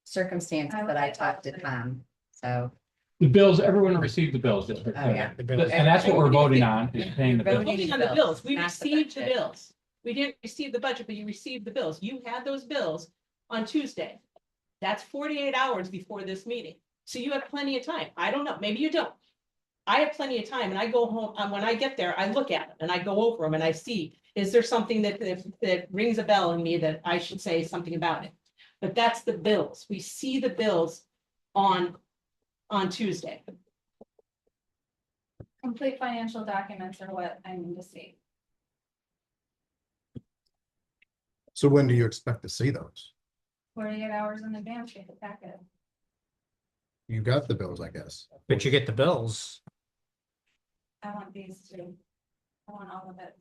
circumstances that I talked to Tom, so. The bills, everyone received the bills. just for Oh, yeah. clarity. And that's what we're voting on, is paying the We're bills. voting on the bills. We not the received the budget. bills. We didn't receive the budget, but you received the bills. You had those bills on Tuesday. That's 48 hours before this meeting. So you have plenty of time. I don't know, maybe you don't. I have plenty of time and I go home, and when I get there, I look at them and I go over them and I see, is there something that rings a bell in me that I should say something about it? But that's the bills. We see the bills on Tuesday. Complete financial documents are what I need to see. So when do you expect to see those? 48 hours in advance, get the packet. You got the bills, I guess. But you get the bills. I want these two. I want all of it.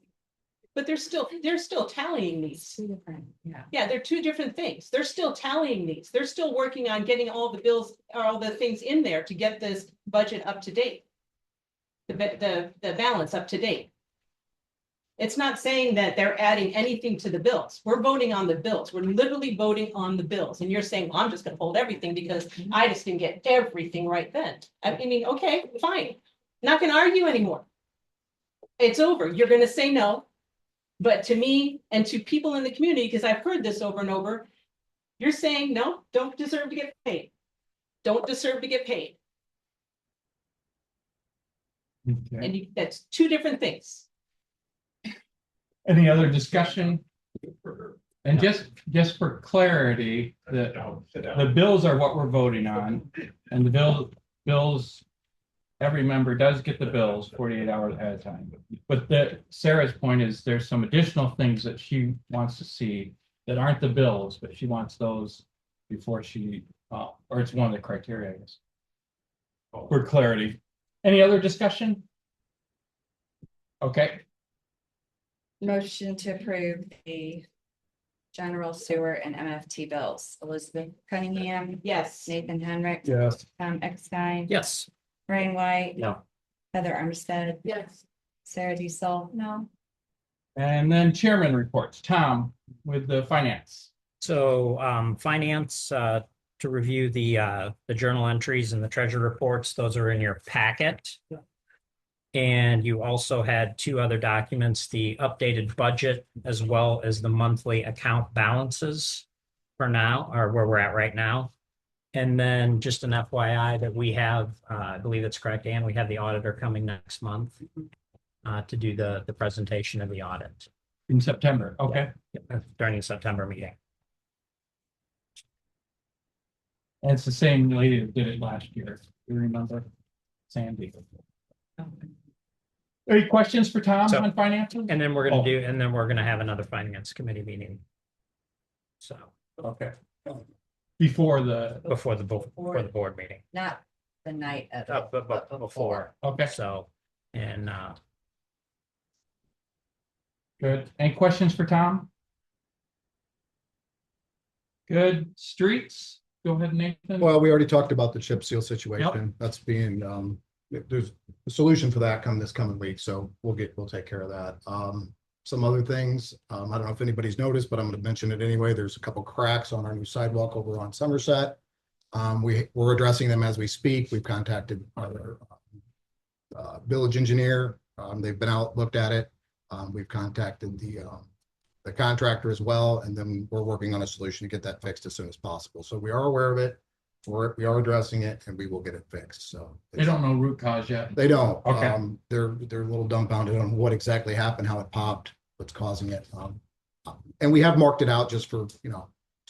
But they're still tallying these. Two different, yeah. Yeah, they're two different things. They're still tallying these. They're still working on getting all the bills, or all the things in there to get this budget up to date. The balance up to date. It's not saying that they're adding anything to the bills. We're voting on the bills. We're literally voting on the bills. And you're saying, well, I'm just gonna hold everything because I just didn't get everything right then. I mean, okay, fine. Not gonna argue anymore. It's over. You're gonna say no. But to me and to people in the community, because I've heard this over and over, you're saying, no, don't deserve to get paid. Don't deserve to get paid. Okay. And that's two different things. Any other discussion? And just for clarity, the bills are what we're voting on, and the bills, every member does get the bills 48 hours ahead of time. But Sarah's point is there's some additional things that she wants to see that aren't the bills, but she wants those before she, or it's one of the criteria, I guess. For clarity. Any other discussion? Okay, Motion to approve the general sewer and MFT bills. Elizabeth Cunningham, Yes. Nathan Henrik, Yes. Tom Eckstein, Yes. Brian White, No. Heather Armstead, Yes. Sarah Diesel. No, and then chairman reports. Tom with the finance. So finance, to review the journal entries and the treasury reports, those are in your packet. And you also had two other documents, the updated budget as well as the monthly account balances for now, or where we're at right now. And then just an FYI that we have, I believe that's correct, and we have the auditor coming next month to do the presentation of the audit In September, okay. during the September meeting. And it's the same lady that did it last year. You remember? Sandy. Any questions for Tom So- on finances? And then we're Oh. gonna have another finance committee meeting. So, Okay. Before the, before the board meeting, Not the night of. but before, okay, so, and, good. Any questions for Tom? Good. Streets? Go ahead, Nathan. Well, we already talked about the chip seal situation. That's being, there's a solution for that this coming week, so we'll take care of that. Some other things, I don't know if anybody's noticed, but I'm gonna mention it anyway. There's a couple cracks on our new sidewalk over on Somerset. We're addressing them as we speak. We've contacted our village engineer. They've been out, looked at it. We've contacted the contractor as well, and then we're working on a solution to get that fixed as soon as possible. So we are aware of it. We are addressing it, and we will get it fixed, so. They don't know root cause yet. They don't. Okay. They're a little dumbfounded on what exactly happened, how it popped, what's causing it. And we have marked it out just for,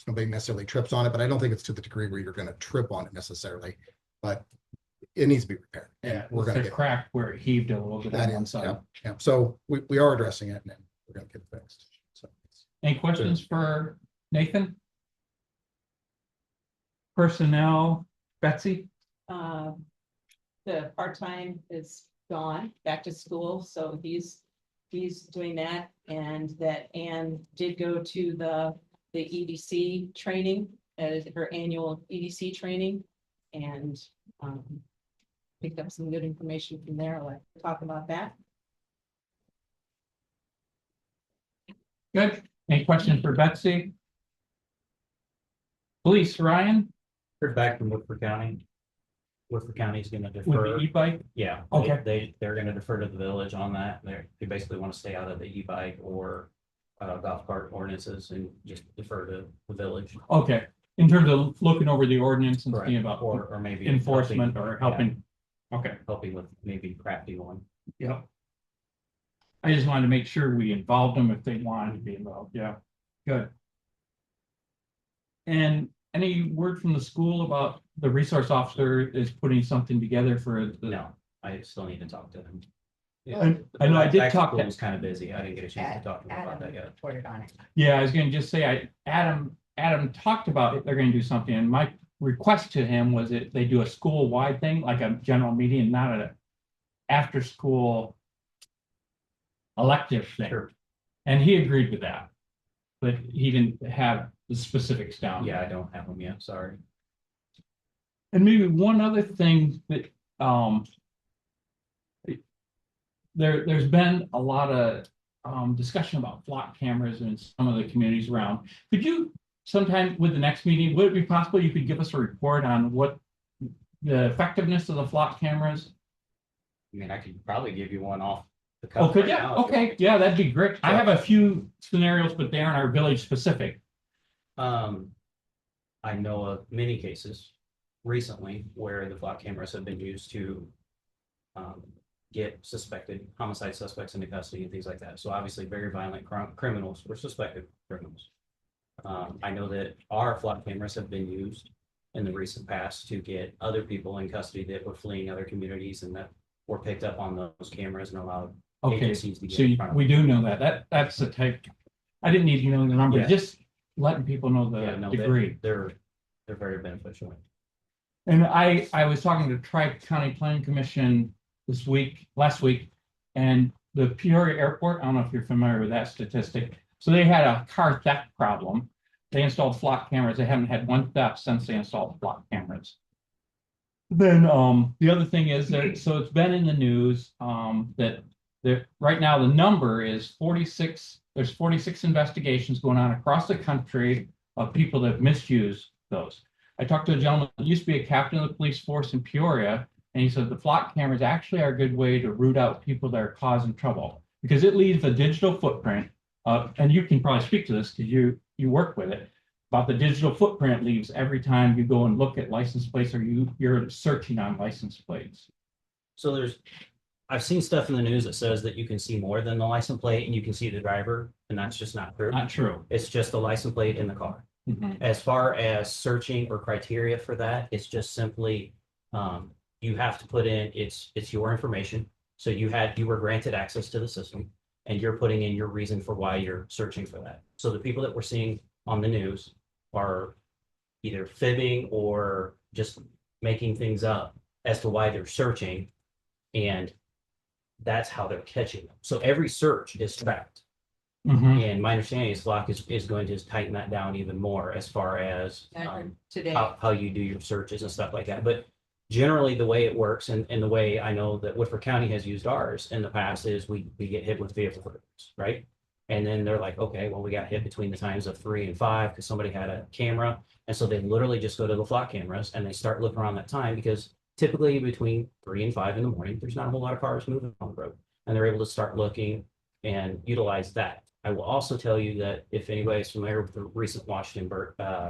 nobody necessarily trips on it, but I don't think it's to the degree where you're gonna trip on it necessarily. But it needs to be repaired. and Yeah, we're gonna the get crack where it heaved a little bit that on one in. side. Yeah. So we are addressing it, and then we're gonna get it fixed. So. Any questions for Nathan? Personnel, Betsy? The part-time is gone, back to school, so he's doing that, and that Anne did go to the EDC training, her annual EDC training, and picked up some good information from there. I'll let her talk about that. Good. Any questions for Betsy? Police, Ryan, Heard back from Woodford County. Woodford County is gonna with defer. the e-bike? Yeah. Okay. They're gonna defer to the village on that. They basically want to stay out of the e-bike or golf cart ordinances and just defer to the village. Okay, in terms of looking over the ordinance and seeing about Or maybe. enforcement helping- or helping. Okay, Helping with maybe crafting one. yeah. I just wanted to make sure we involved them if they wanted to be involved. Yeah, good. And any word from the school about the resource officer is putting something together for the? No, I still need to talk to them. I know I did Back to talk school to, was kind of busy. I didn't get a chance to talk to them about that Adam yet. reported on it. yeah, I was gonna just say, Adam talked about it, they're gonna do something, and my request to him was that they do a school-wide thing, like a general meeting, not a after-school elective thing. Sure. And he agreed with that. But he didn't have the specifics down. Yeah, I don't have them yet, sorry. And maybe one other thing that, there's been a lot of, discussion about flock cameras in some of the communities around. Could you sometime with the next meeting, would it be possible you could give us a report on what the effectiveness of the flock cameras? I mean, I could probably give you one off the Oh, cuff could right you? now if you want Okay, me to. yeah, that'd be great. I have a few scenarios, but they aren't our village specific. I know of many cases recently where the flock cameras have been used to get suspected homicide suspects into custody and things like that. So obviously very violent criminals or suspected criminals. I know that our flock cameras have been used in the recent past to get other people in custody that were fleeing other communities and that were picked up on those cameras and allowed Okay, agencies to get so in front of we them. do know that. That's the type. I didn't need to know the number, Yeah. just letting people know Yeah, the no, degree. they're very beneficial. And I was talking to Tri-County Planning Commission last week, and the Peoria Airport, I don't know if you're familiar with that statistic. So they had a car theft problem. They installed flock cameras. They haven't had one theft since they installed flock cameras. Then the other thing is that, so it's been in the news that right now the number is 46. There's 46 investigations going on across the country of people that have misused those. I talked to a gentleman that used to be a captain of the police force in Peoria, and he said the flock cameras actually are a good way to root out people that are causing trouble because it leaves a digital footprint. And you can probably speak to this because you work with it. About the digital footprint leaves every time you go and look at license plates or you're searching on license plates. So I've seen stuff in the news that says that you can see more than the license plate and you can see the driver, and that's just not true. Not true. It's just the license plate in the car. Mhm. As far as searching or criteria for that, it's just simply, you have to put in, it's your information. So you were granted access to the system and you're putting in your reason for why you're searching for that. So the people that we're seeing on the news are either fibbing or just making things up as to why they're searching. And that's how they're catching them. So every search is tracked. Mhm. And my understanding is Flock is going to tighten that down even more as far as Today. how you do your searches and stuff like that. But generally, the way it works and the way I know that Woodford County has used ours in the past is we get hit with vehicle alerts, right? And then they're like, okay, well, we got hit between the times of 3 and 5 because somebody had a camera. And so they literally just go to the Flock cameras and they start looking around that time because typically between 3 and 5 in the morning, there's not a whole lot of cars moving on the road. And they're able to start looking and utilize that. I will also tell you that if anybody's familiar with the recent Washington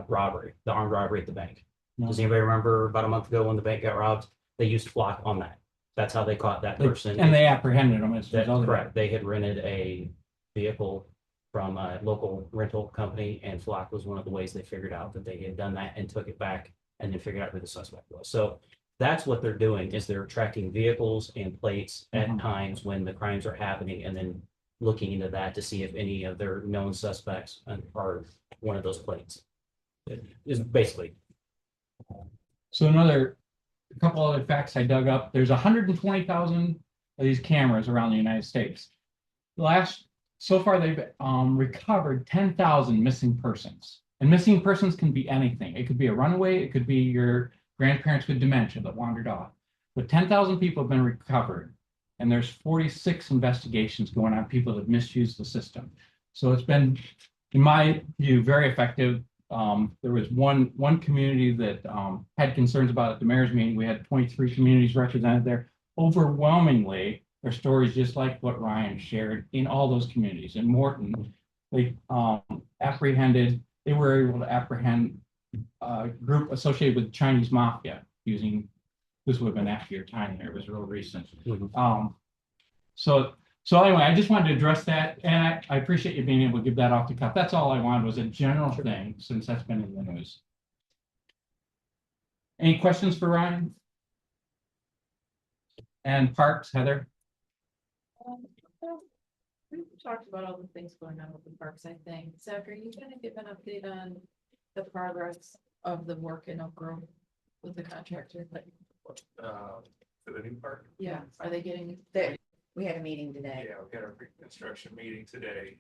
robbery, the armed robbery at the bank. Does anybody remember about a month ago when the bank got robbed? They used Flock on that. That's how they caught that person. And they apprehended them as a That's result of that. correct. They had rented a vehicle from a local rental company and Flock was one of the ways they figured out that they had done that and took it back and then figured out who the suspect was. So that's what they're doing is they're tracking vehicles and plates at Mhm. times when the crimes are happening and then looking into that to see if any of their known suspects are one of those plates. It is basically. So a couple other facts I dug up, there's 120,000 of these cameras around the United States. So far, they've recovered 10,000 missing persons. And missing persons can be anything. It could be a runaway, it could be your grandparents with dementia that wandered off. But 10,000 people have been recovered. And there's 46 investigations going on, people that have misused the system. So it's been, in my view, very effective. There was one community that had concerns about it at the mayor's meeting. We had 23 communities represented there. Overwhelmingly, their stories just like what Ryan shared in all those communities. In Morton, they they were able to apprehend a group associated with Chinese mafia using, this would have been after your time there, it was real recent. So anyway, I just wanted to address that, and I appreciate you being able to give that off the cuff. That's all I wanted, was a general thing, since that's been in the news. Any questions for Ryan? And Parks, Heather? We've talked about all the things going on with the parks, I think. Zach, are you gonna give an update on the progress of the work in Oak Grove with the contractor? Like, For the new park? yeah, are they getting? We had a meeting today. Yeah, we had a pre-construction meeting today.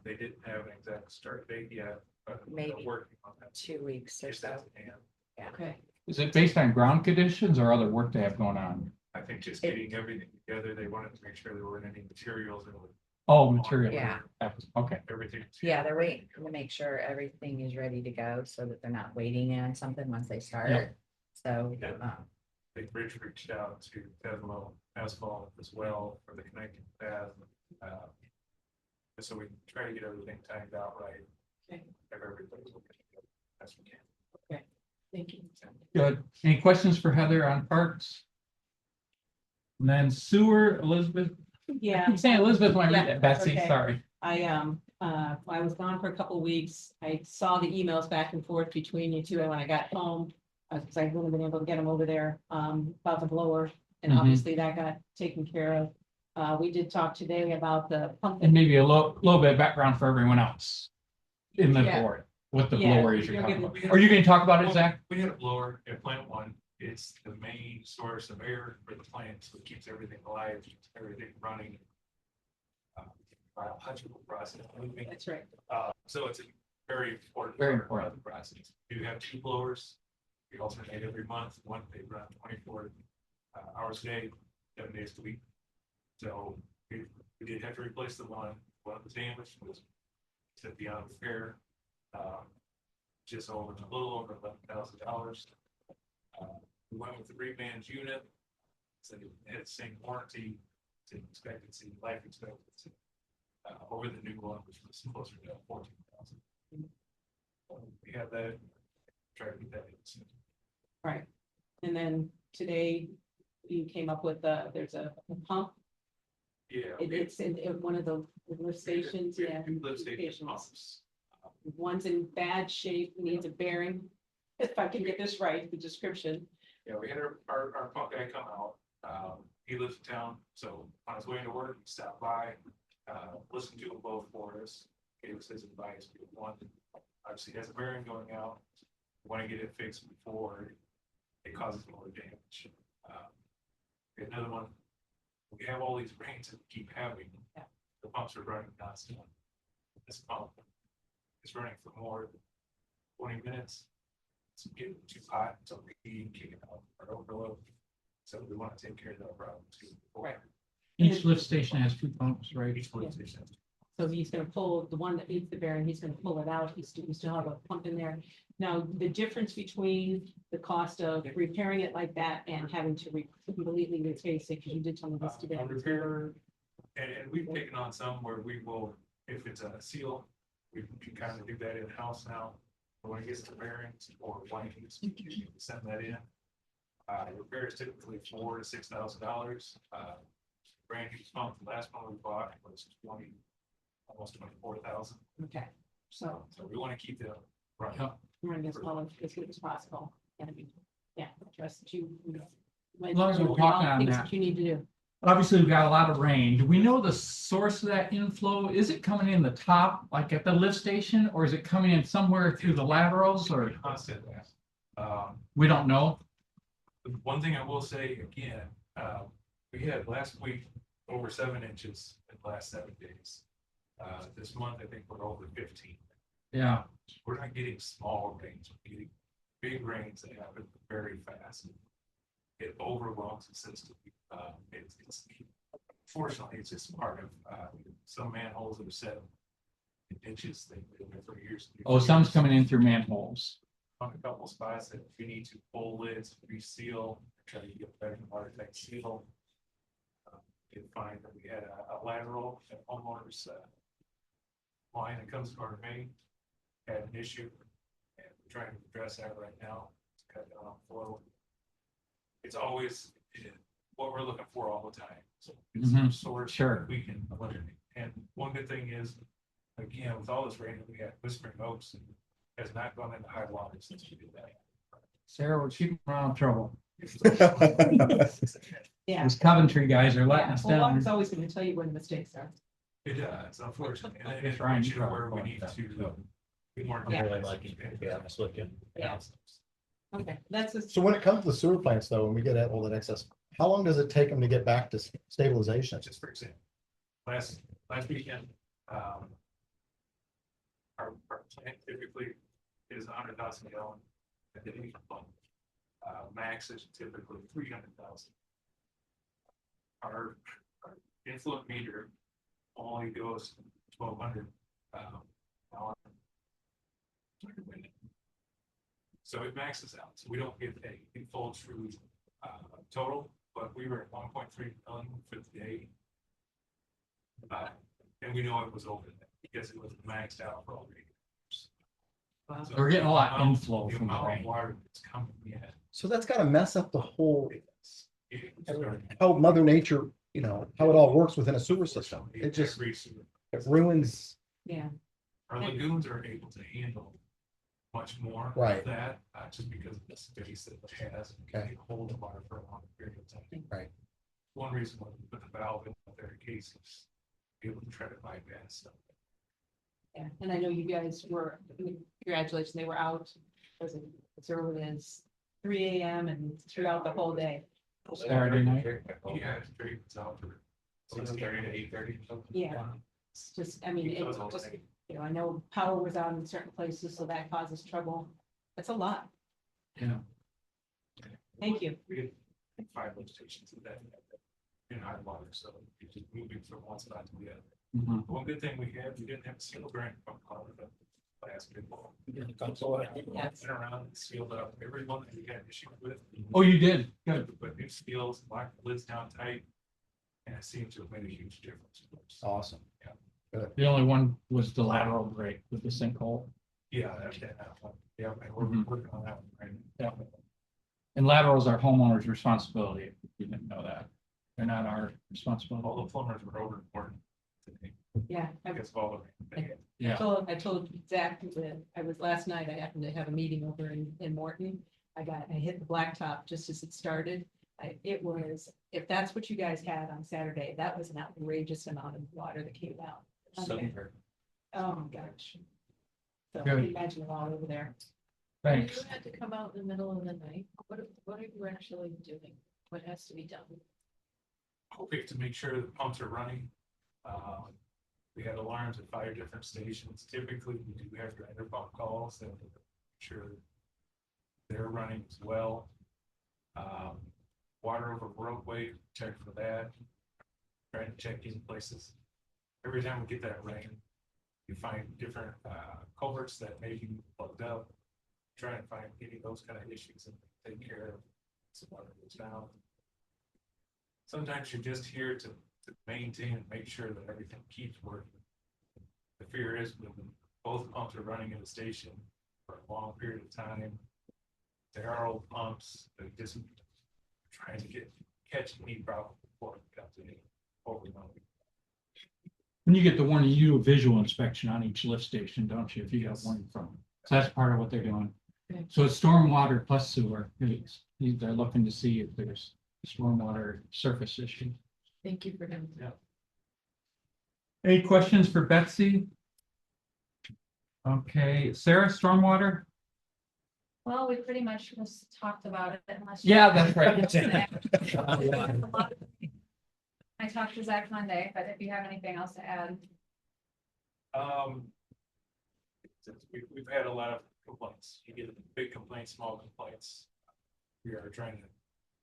They didn't have an exact start date yet, but we're Maybe working on that. 2 weeks or Yes, so. that's the plan. Okay, Is it based on ground conditions or other work they have going on? I think just getting everything together, they wanted to make sure there weren't any materials that would. Oh, material. Yeah. Okay, Everything. Yeah, they're waiting to make sure everything is ready to go so that they're not waiting on something once they start. Yeah. So, Yeah. Big Bridge reached out to Tesla Asphalt as well for the connecting path. So we try to get everything timed out right. Okay. Have everything's looking good as we can. thank you. good. Any questions for Heather on Parks? And then sewer, Elizabeth, I Yeah. keep saying Elizabeth when I read Yeah, that, Betsy, okay. sorry. I was gone for a couple of weeks. I saw the emails back and forth between you two, and when I got home, because I wouldn't have been able to get them over there, about the blower, and Mhm. obviously that got taken care of. We did talk today about the pump. And maybe a little bit of background for everyone else in the Yeah. board, what the Yeah, blower is you're you're talking gonna- about. Are you gonna talk about it, Zach? We had a blower at plant one. It's the main source of air for the plant, so it keeps everything alive, keeps everything running. Biological process moving. That's right. So it's a very important. Very part important. of the process. We have 2 blowers. We alternate every month. One, they run 24 hours a day, 7 days a week. So we did have to replace the one. One was damaged, was set beyond repair. Just over a little over $11,000. We went with the reman's unit. So it had the same warranty, same expectancy, life expectancy. Over the new one, which was closer to 14,000. We have that. Try to get that in soon. Right. And then today you came up with there's a pump. Yeah. It's in one of the lift stations. We have Yeah. 2 lift station Stations. pumps. One's in bad shape, needs a bearing. If I can get this right, the description. Yeah, we had our pump guy come out, he lives in town, so on his way to work, he stopped by, listened to them both for us, gave us his advice. One, obviously has a bearing going out, want to get it fixed before it causes more damage. Another one, we have all these rains that we keep having, Yeah. the pumps are running nonstop. This pump is running for more than 20 minutes. It's getting too hot, so we kick it out or overload. So we want to take care of that problem too. Right. Each lift station has 2 pumps, right? Each police station. So he's gonna pull the one that needs the bearing, he's gonna pull it out, we still have a pump in there. Now, the difference between the cost of repairing it like that and having to completely replace it, because you did tell me this today. On repair, and we've taken on some where we will, if it's a seal, we can kind of do that in-house now. But when it gets to bearings or blankets, we can send that in. Repair is typically $4,000 to $6,000. Brand new pump, the last one we bought was almost 24,000. Okay, so So we want to keep that running. Yeah. we're gonna get as good as possible, and yeah, trust that you. As long as we're talking on Things that. you need to do. Obviously, we've got a lot of rain. Do we know the source of that inflow? Is it coming in the top, like at the lift station, or is it coming in somewhere through the laterals, or Constant. we don't know? One thing I will say again, we had last week over 7 inches in the last 7 days. This month, I think we're over 15. Yeah, We're not getting small rains, we're getting big rains that happen very fast. It overwhelms the system. Fortunately, it's just part of, some manholes that are set in ditches, they've been there for years. oh, some's coming in through manholes. On a couple spots that we need to pull lids, reseal, try to get better watertight seal. Did find that we had a lateral at homeowners line that comes to our main, had an issue. And we're trying to address that right now, to cut down on flow. It's always what we're looking for all the time. So it's some source Sure. we can eliminate. And one good thing is, again, with all this rain that we had, Whispering Oaks has not gone into high water since we did that. Sarah, we're keeping around trouble. Yeah. These Coventry guys are letting Yeah, us well, down. It's always gonna tell you when the mistakes are. It does, unfortunately. And Yes, it's Ryan, you where we need to be more. I'm really liking it, to be honest with you. Yeah. Okay, that's a. So when it comes to the sewer plants though, when we get all that excess, how long does it take them to get back to stabilization? Just for example, last weekend, our plant typically is 100,000 gallon at the heat pump. Max is typically 300,000. Our influent meter only goes 1,200. Now, so it maxes out, so we don't get a full true total, but we were at 1.3 million for the day. And we know it was over that because it was maxed out for all the years. So We're getting a lot the amount- inflow the from the amount of rain. water that's coming in. So that's gotta mess up the whole, It's starting- how Mother Nature, how it all works within a sewer system. It just, Every sewer. it ruins, Yeah, Our lagoons are able to handle much more Right. of that, just because of the space that it has. Okay. It holds water for a long period of time. Right. One reason why we put the valve in there in case is be able to try to bypass stuff. yeah, and I know you guys were, congratulations, they were out, was it as early as 3 AM and throughout the whole day. Saturday night. Yeah, it's very, it's out for 6:30 to 8:30. Yeah. It's just, I mean, it's just, I know power was out in certain places, so that causes trouble. That's a lot. Yeah. Thank you. We had 5 lift stations in that. In high water, so it's just moving from one spot to the other. Mhm. One good thing we had, we didn't have a single grant from Colorado. Last big ball. Yes. Went around and sealed up every one that we had issues with. Oh, you did? Good. But new seals, locked the lids down tight. And it seemed to have made a huge difference. awesome. The only one was the lateral break with the sinkhole. Yeah, that one. Yeah, and we're Mhm. working on that one right now. Yeah. And laterals are homeowners' responsibility. If you didn't know that. They're not our responsibility. All the plumbers were over important. today. Yeah. I guess all of it. Yeah. I told Zach that I was last night, I happened to have a meeting over in Morton. I hit the blacktop just as it started. It was, if that's what you guys had on Saturday, that was an outrageous amount of water that came out. Okay. Oh my gosh. So Good. imagine it all over there. Thanks. You had to come out in the middle of the night. What are you actually doing? What has to be done? Hoping to make sure the pumps are running. We had alarms at 5 different stations. Typically, we do have grinder pump calls that make sure they're running as well. Water over roadway, check for that. Trying to check in places. Every time we get that rain, you find different culverts that may be plugged up. Try and find any of those kind of issues and take care of some water goes down. Sometimes you're just here to maintain and make sure that everything keeps working. The fear is when both pumps are running in the station for a long period of time. They are old pumps, they just trying to catch any problem before it comes in overwhelming. When you get the warning, you do a visual inspection on each lift station, don't you, if you got one from, so that's part of what they're doing. Okay. So it's stormwater plus sewer, they're looking to see if there's stormwater surface issue. Thank you for him. Any questions for Betsy? Okay, Sarah, stormwater? Well, we pretty much just talked about it unless. Yeah, that's right. I talked to Zach Monday, but if you have anything else to add. We've had a lot of complaints. You get big complaints, small complaints. We are trying to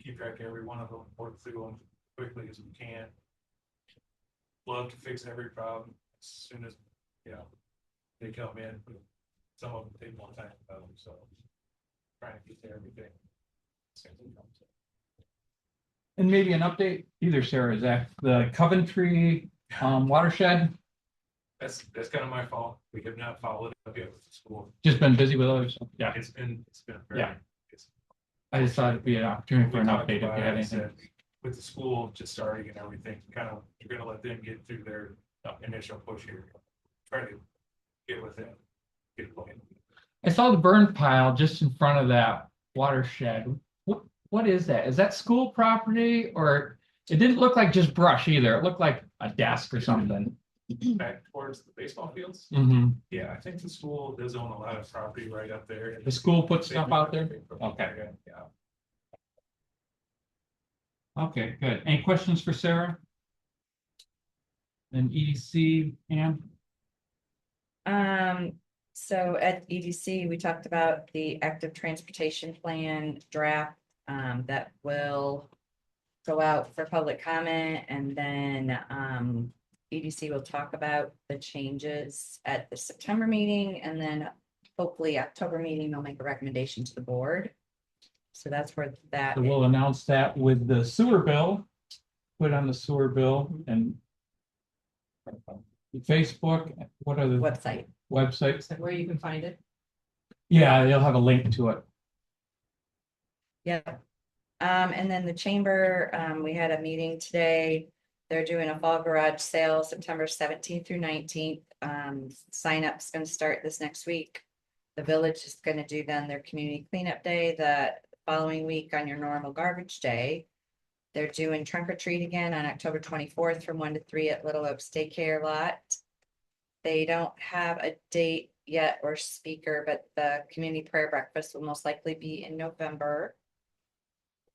keep track of every one of them, work through them quickly as we can. Love to fix every problem as soon as, they come in. Some of them take more time, so trying to get to everything. as soon as it comes in. And maybe an update, either Sarah, Zach, the Coventry watershed, That's kind of my fault. We have not followed it up yet with the school. just been busy with others. Yeah, It's been very. Yeah. I just thought it'd be an opportunity for an We talked update if you about it, had I anything. said, with the school just starting and everything, kind of, you're gonna let them get through their initial push here. Try to get with them, get it going. I saw the burn pile just in front of that watershed. What is that? Is that school property or it didn't look like just brush either. It looked like a desk or something. Back towards the baseball fields. Mm-hmm. Yeah, I think the school does own a lot of property right up there. The school put stuff out there? Okay. Yeah. Okay, good. Any questions for Sarah? And EDC, Ann? So at EDC, we talked about the active transportation plan draft, that will go out for public comment, and then, EDC will talk about the changes at the September meeting, and then hopefully October meeting, they'll make a recommendation to the board. So that's where that So we'll announce that with the sewer bill, put on the sewer bill and Facebook, what are the website. websites? So where you can find it. Yeah, they'll have a link to it. Yep. And then the chamber, we had a meeting today. They're doing a fall garage sale September 17th through 19th. Sign up's gonna start this next week. The village is gonna do then their community cleanup day the following week on your normal garbage day. They're doing trunk or treat again on October 24th from 1 to 3 at Little Oaks Daycare Lot. They don't have a date yet or speaker, but the community prayer breakfast will most likely be in November.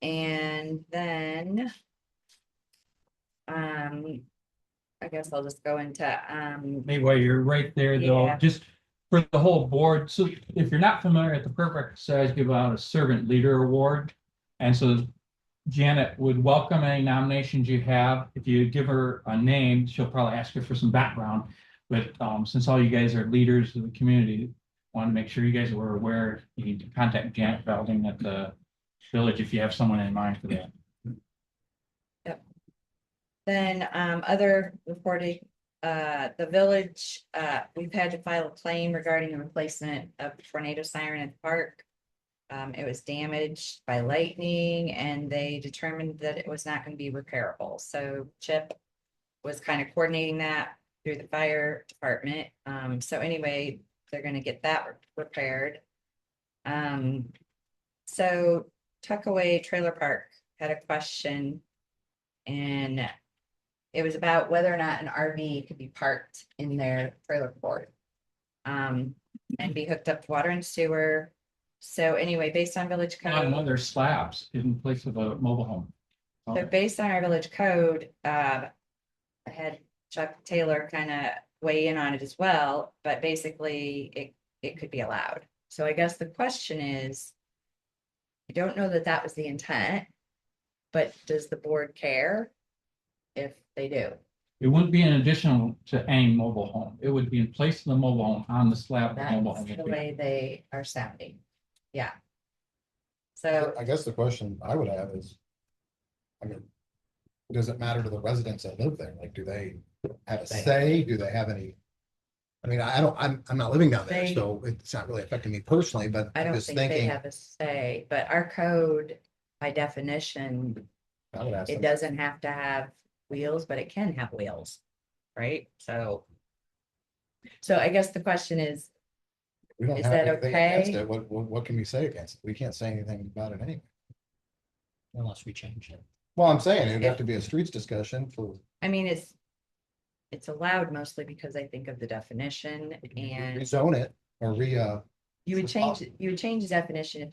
And then I guess I'll just go into Maybe while you're right there though, Yeah. just for the whole board, so if you're not familiar at the Perfect Size, give out a servant leader award. And so Janet would welcome any nominations you have. If you give her a name, she'll probably ask you for some background. But since all you guys are leaders of the community, want to make sure you guys were aware, you need to contact Janet Belding at the village if you have someone in mind for that. then other reporting, the village, we've had to file a claim regarding the replacement of the tornado siren at the park. It was damaged by lightning and they determined that it was not going to be repairable. So Chip was kind of coordinating that. through the fire department. So anyway, they're gonna get that repaired. So Tuckaway Trailer Park had a question. And it was about whether or not an RV could be parked in their trailer court. And be hooked up to water and sewer. So anyway, based on village code. No, there's slabs in place of a mobile home. So based on our village code, I had Chuck Taylor kind of weigh in on it as well, but basically it could be allowed. So I guess the question is, I don't know that that was the intent, but does the board care if they do? It wouldn't be an additional to any mobile home. It would be in place of the mobile home on the slab. of the mobile That's home. the way they are sounding. Yeah. So I guess the question I would have is, I mean, does it matter to the residents that live there? Like, do they have a say? Do they have any? I mean, I'm not living down there, They- so it's not really affecting me personally, but I I'm don't just think they thinking. have a say, but our code, by definition, I would ask it them. doesn't have to have wheels, but it can have wheels, right? So I guess the question is, We don't is have that anything against okay? it. What can we say against it? We can't say anything about it anyway. Unless we change it. Well, I'm saying it'd have to be a streets discussion for, I mean, it's allowed mostly because I think of the definition and rezone it or you would change the definition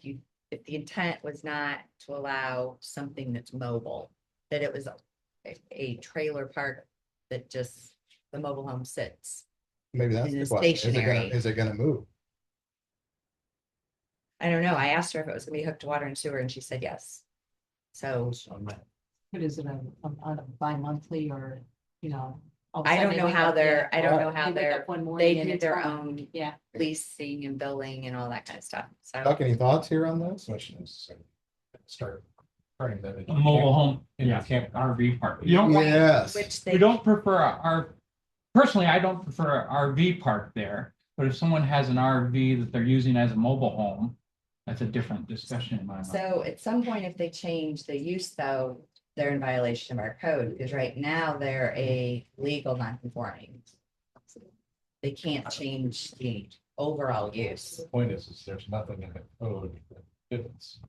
if the intent was not to allow something that's mobile, that it was a trailer park that just the mobile home sits. maybe that's It the is question. stationary. Is it gonna move? I don't know. I asked her if it was gonna be hooked to water and sewer and she said yes. So What is it, on a bi-monthly or, you know? all of a I sudden don't they know wake how up, they're, yeah, I don't know they how wake they're, up one morning they and do it's their gone. own Yeah. leasing and billing and all that kind of stuff. So Chuck, any thoughts here on this? Start turning them A into. mobile home, yeah, camp. RV park. You don't, Yes. which we they, don't prefer personally, I don't prefer an RV park there. But if someone has an RV that they're using as a mobile home, that's a different discussion in my mind. so at some point, if they change the use though, they're in violation of our code because right now they're a legal non-conforming. They can't change the overall use. Point is there's nothing in the code that fits.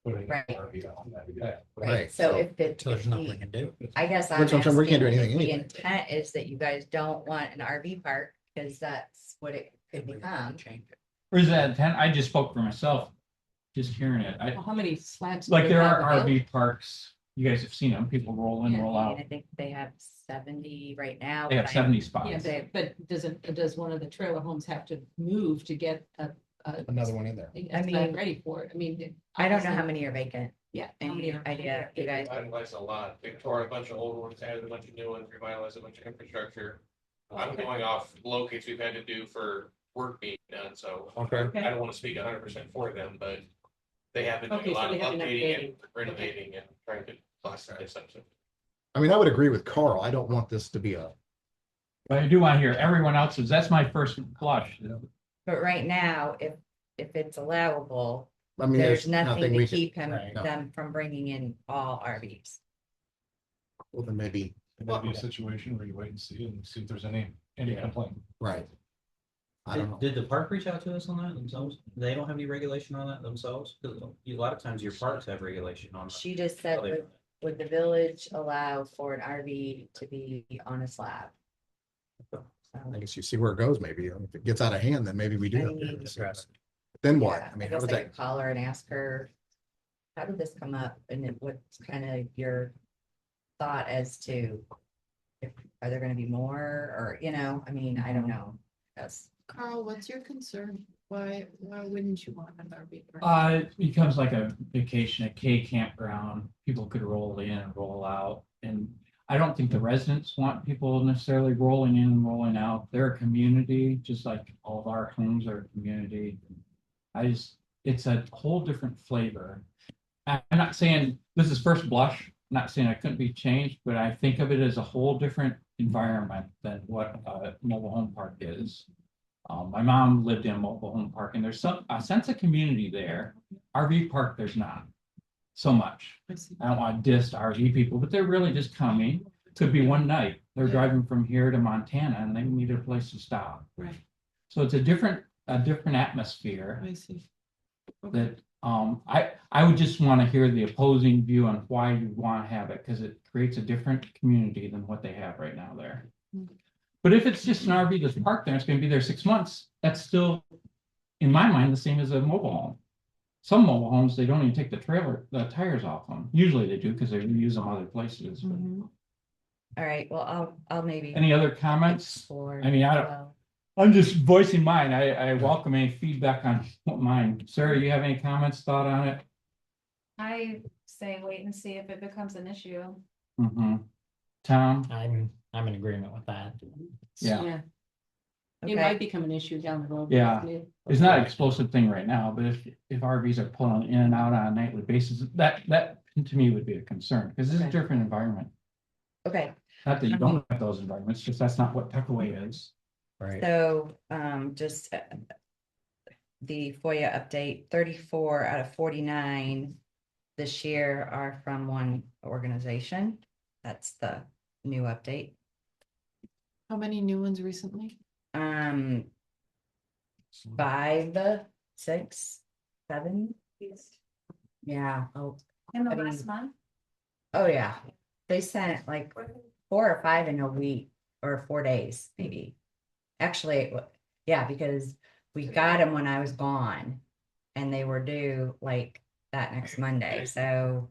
Putting Right. an RV on that. Yeah. Right. So if it, So there's nothing we can do. I guess I'm Which I'm saying, we can't do asking if anything the anyway. intent is that you guys don't want an RV park because that's what it could become. Or is that 10? I just spoke for myself, just hearing it. Well, how many slabs? do Like they there have are available? RV parks, you guys have seen them, people roll in, Yeah, roll And out. I think they have 70 right now. They have but I- 70 Yeah, spots. does one of the trailer homes have to move to get a Another one in there. I mean, mean, ready for it? I mean. I don't know how many are vacant. Yeah. how many Any are- idea, you guys? Revitalize a lot. They tore a bunch of old ones, added a bunch of new ones, revitalized a bunch of infrastructure. I'm going off locates we've had to do for work being done, so Okay. I don't want to speak 100% for them, but they have been doing Okay, a so lot they of have been updating updating. and renovating and trying to classify something. I mean, I would agree with Carl. I don't want this to be a, But I do want to hear everyone else's. That's my first blush. But right now, if it's allowable, I mean, there's nothing to we can. keep right. them from bringing in all RVs. Well, then maybe, It might be a situation where you wait and see if there's any complaint. right. I don't know. Did the park reach out to us on that themselves? They don't have any regulation on that themselves? Because a lot of times your parks have regulation on. She just said, would the village allow for an RV to be on a slab? I guess you see where it goes, maybe. If it gets out of hand, then maybe we I do. mean, Then what? Yeah, I mean, I how guess does I that? could call her and ask her, how did this come up? And then what's kind of your thought as to if, are there gonna be more or, I mean, I don't know. That's, Carl, what's your concern? Why wouldn't you want an RV park? It becomes like a vacation, a K campground. People could roll in and roll out. And I don't think the residents want people necessarily rolling in and rolling out. They're a community, just like all of our homes are a community. It's a whole different flavor. I'm not saying this is first blush, not saying it couldn't be changed, but I think of it as a whole different environment than what a mobile home park is. My mom lived in a mobile home park and there's a sense of community there. RV park, there's not so much. I don't want to diss RV people, but they're really just coming. could be one night, they're driving from here to Montana and they need a place to stop. Right, So it's a different atmosphere I see. that, I would just want to hear the opposing view on why you want to have it, because it creates a different community than what they have right now there. But if it's just an RV that's parked there, it's gonna be there 6 months, that's still, in my mind, the same as a mobile home. Some mobile homes, they don't even take the tires off them. Usually they do because they reuse them other places. but- Mhm. All right, well, I'll maybe. Any other comments? explore I mean, I as don't- well. I'm just voicing mine. I welcome any feedback on mine. Sarah, you have any comments, thought on it? I say wait and see if it becomes an issue. Tom? I'm in agreement with that. Yeah. It Okay. might become an issue down the road. Yeah. It's not an explosive thing right now, but if RVs are pulling in and out on a nightly basis, that to me would be a concern, because it's a Okay. different environment. Okay, Not that you don't have those environments, just that's not what Tuckaway is. Right. so, just the FOIA update, 34 out of 49 this year are from one organization. That's the new update. How many new ones recently? 5, 6, 7. Yeah, In the I mean- last month, oh yeah, they sent like 4 or 5 in a week or 4 days, maybe. Actually, yeah, because we got them when I was gone and they were due like that next Monday, so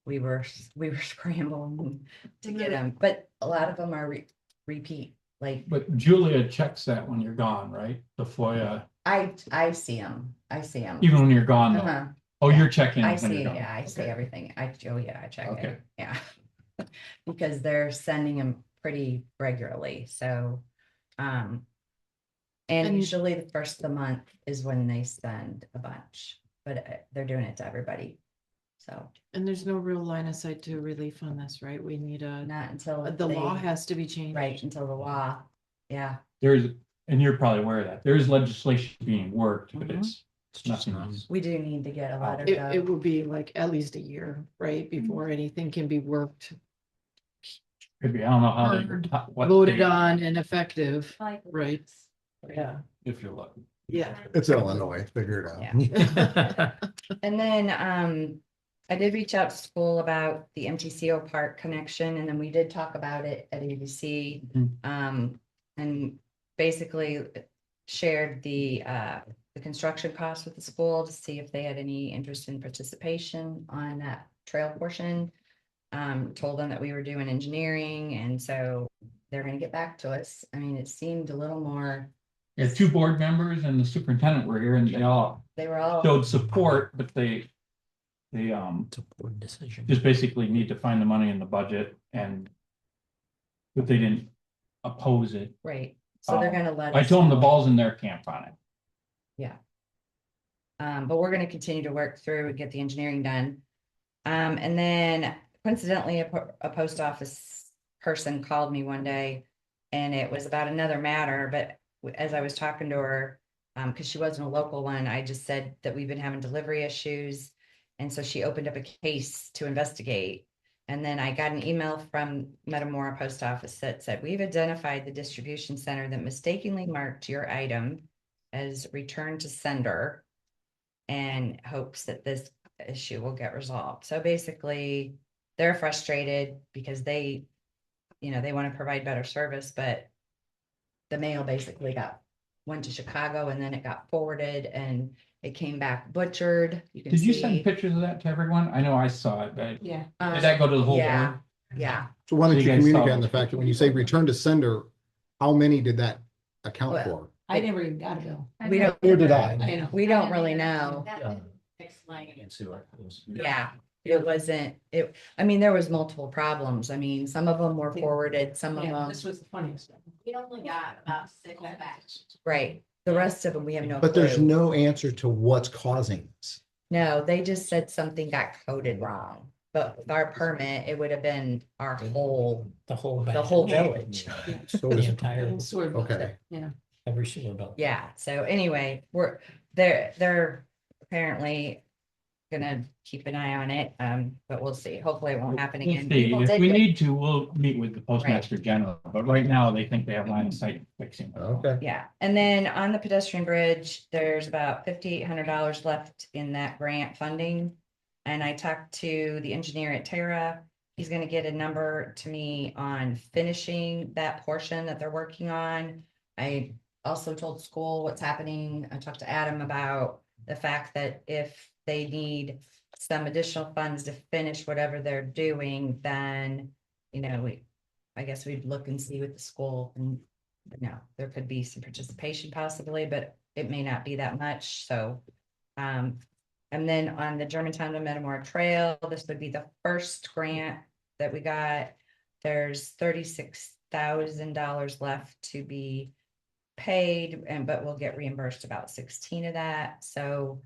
we were scrambling to get them, but a lot of them are repeat, like, But Julia checks that when you're gone, right? The FOIA, I see them, even when you're gone though. Uh-huh. Oh, yeah. you're checking. I when see, you're gone. yeah, I see Okay. everything. I check Okay. it, yeah. Because they're sending them pretty regularly, so, and And- usually the first of the month is when they send a bunch, but they're doing it to everybody. So, And there's no real line of sight to relief on this, right? We need not until. the law they- has to be changed. Right, until the law, yeah, There's, and you're probably aware of that, there's legislation being worked, but Mhm. it's It's just nothing. not- we do need to get a letter. It will be like at least a year, right, before anything can be worked, Could be, I don't know how they. Heard, what voted they- on and effective, like. right? Yeah, If you're lucky. yeah. It's Illinois, figure it out. Yeah. And then, I did reach out to school about the MTCO park connection, and then we did talk about it at ABC. And basically shared the construction costs with the school to see if they had any interest in participation on that trail portion. Told them that we were doing engineering, and so they're gonna get back to us. I mean, it seemed a little more, Yeah, 2 board members and the superintendent were here and they all they were all. showed support, but they It's a board decision. just basically need to find the money in the budget and but they didn't oppose it. Right, so they're gonna let. I us told them the know. ball's in their camp on it. But we're gonna continue to work through and get the engineering done. And then coincidentally, a post office person called me one day. And it was about another matter, but as I was talking to her, because she wasn't a local one, I just said that we've been having delivery issues. And so she opened up a case to investigate. And then I got an email from Metamora Post Office that said, we've identified the distribution center that mistakenly marked your item as return to sender and hopes that this issue will get resolved. So basically, they're frustrated because they, they want to provide better service, but the mail basically went to Chicago and then it got forwarded and it came back butchered. You can Did you see. send pictures of that to everyone? I know I saw it, but Yeah. did that go to the whole Yeah, board? yeah. So why don't So you you guys communicate saw on the those fact that when you say return to sender, how many did that account Well, for? I never even got a bill. We don't, Where did I? I know. we don't really know. And sewer. It was- Yeah, it wasn't, I mean, there was multiple problems. I mean, some of them were forwarded, some of Yeah, them, this was the funniest one. We only got about 6 back. right. The rest of them, we have no But there's clue. no answer to what's causing this. No, they just said something got coded wrong, but with our permit, it would have been our whole, The whole. the whole village. So The is- entire, Sort of, Okay. yeah. every sewer bill. Yeah, so anyway, they're apparently gonna keep an eye on it, but we'll see. Hopefully it won't happen We'll again. see. People If did we get- need to, we'll meet with the postmaster general, but right now they think they have line of sight fixing. it. Okay. Yeah, and then on the pedestrian bridge, there's about $5,800 left in that grant funding. And I talked to the engineer at Terra. He's gonna get a number to me on finishing that portion that they're working on. I also told school what's happening. I talked to Adam about the fact that if they need some additional funds to finish whatever they're doing, then, I guess we'd look and see with the school and, there could be some participation possibly, but it may not be that much, so. And then on the Germantown to Metamora Trail, this would be the first grant that we got. There's $36,000 left to be paid, but we'll get reimbursed about 16 of that, so.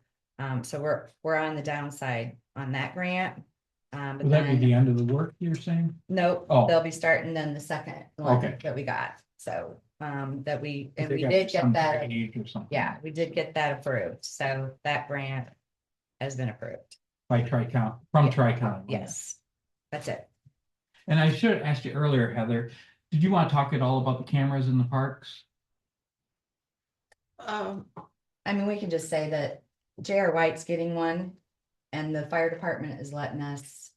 So we're on the downside on that grant. But Will that be then, the end of the work you're saying? nope, Oh. they'll be starting then the second one Okay. that we got, so, and we They did got get some that, drainage or something. yeah, we did get that approved, so that grant has been approved, By Tri-County, from Yeah. Tri-County. yes, that's it. And I should have asked you earlier, Heather, did you want to talk at all about the cameras in the parks? I mean, we can just say that J.R. White's getting one, and the fire department is letting us,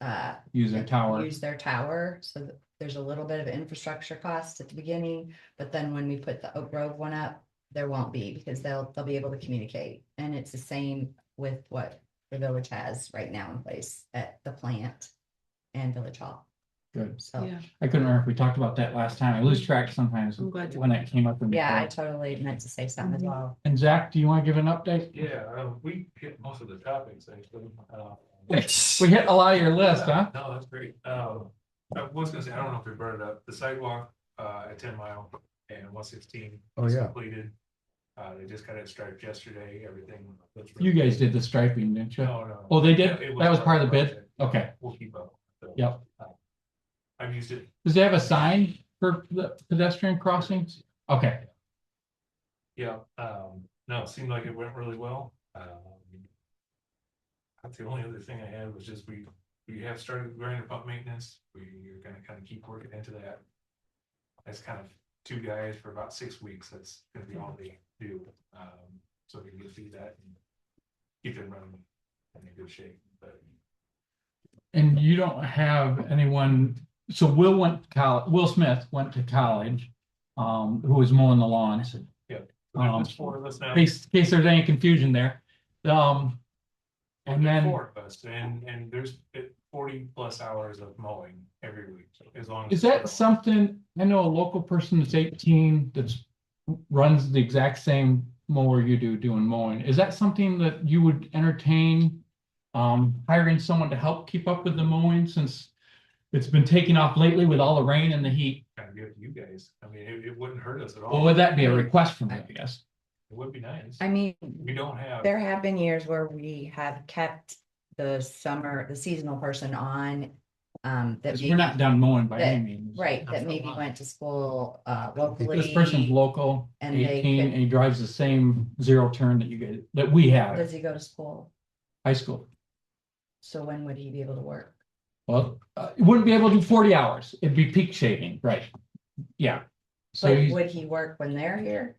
Use their tower? use their tower, so that there's a little bit of infrastructure cost at the beginning, but then when we put the Oak Grove one up, there won't be, because they'll be able to communicate, and it's the same with what the village has right now in place at the plant and Village Hall, Good. so, Yeah. I couldn't remember if we talked about that last time. I lose track sometimes I'm glad you- when that came up. in the yeah, I park. totally meant to say something as well. And Zach, do you want to give an update? Yeah, we hit most of the topics, actually. We hit a lot of your list, huh? No, that's great. I was gonna say, I don't know if we brought it up, the sidewalk, at 10 Mile and 116. Oh, is yeah. Completed. They just got it striped yesterday, everything. looks You really guys good. did the striping, didn't you? No. Oh, they did? Yeah, it That was part of the bid? project. Okay. We'll keep up. So, Yep. I've used it. Does they have a sign for the pedestrian crossings? Okay, Yeah, no, it seemed like it went really well. That's the only other thing I had was just we have started grinder pump maintenance. We're gonna kind of keep working into that. That's kind of 2 guys for about 6 weeks. That's gonna be all they do. So we can feed that and keep it running in a good shape, but. and you don't have anyone, so Will Smith went to college, who was mowing the lawns. There's 4 of us now. In case there's any confusion there. And There's then, 4 of us, and there's 40+ hours of mowing every week, as long as. is that something, I know a local person that's 18 that's runs the exact same mower you do doing mowing. Is that something that you would entertain? Hiring someone to help keep up with the mowing since it's been taking off lately with all the rain and the heat? Kind of give to you guys. I mean, it wouldn't hurt us at all. Well, would that be a request from me, I guess? It would be nice. I mean, We don't have. there have been years where we have kept the seasonal person on, that 'Cause maybe, we're not done mowing by any that- means. right, that maybe went to school, locally. This person's local, And they 18, could- and he drives the same zero turn that you guys, that we have, Does he go to school? high school. So when would he be able to work? Well, it wouldn't be able to do 40 hours. It'd be peak shaving, right? Yeah. So But he's, would he work when they're here?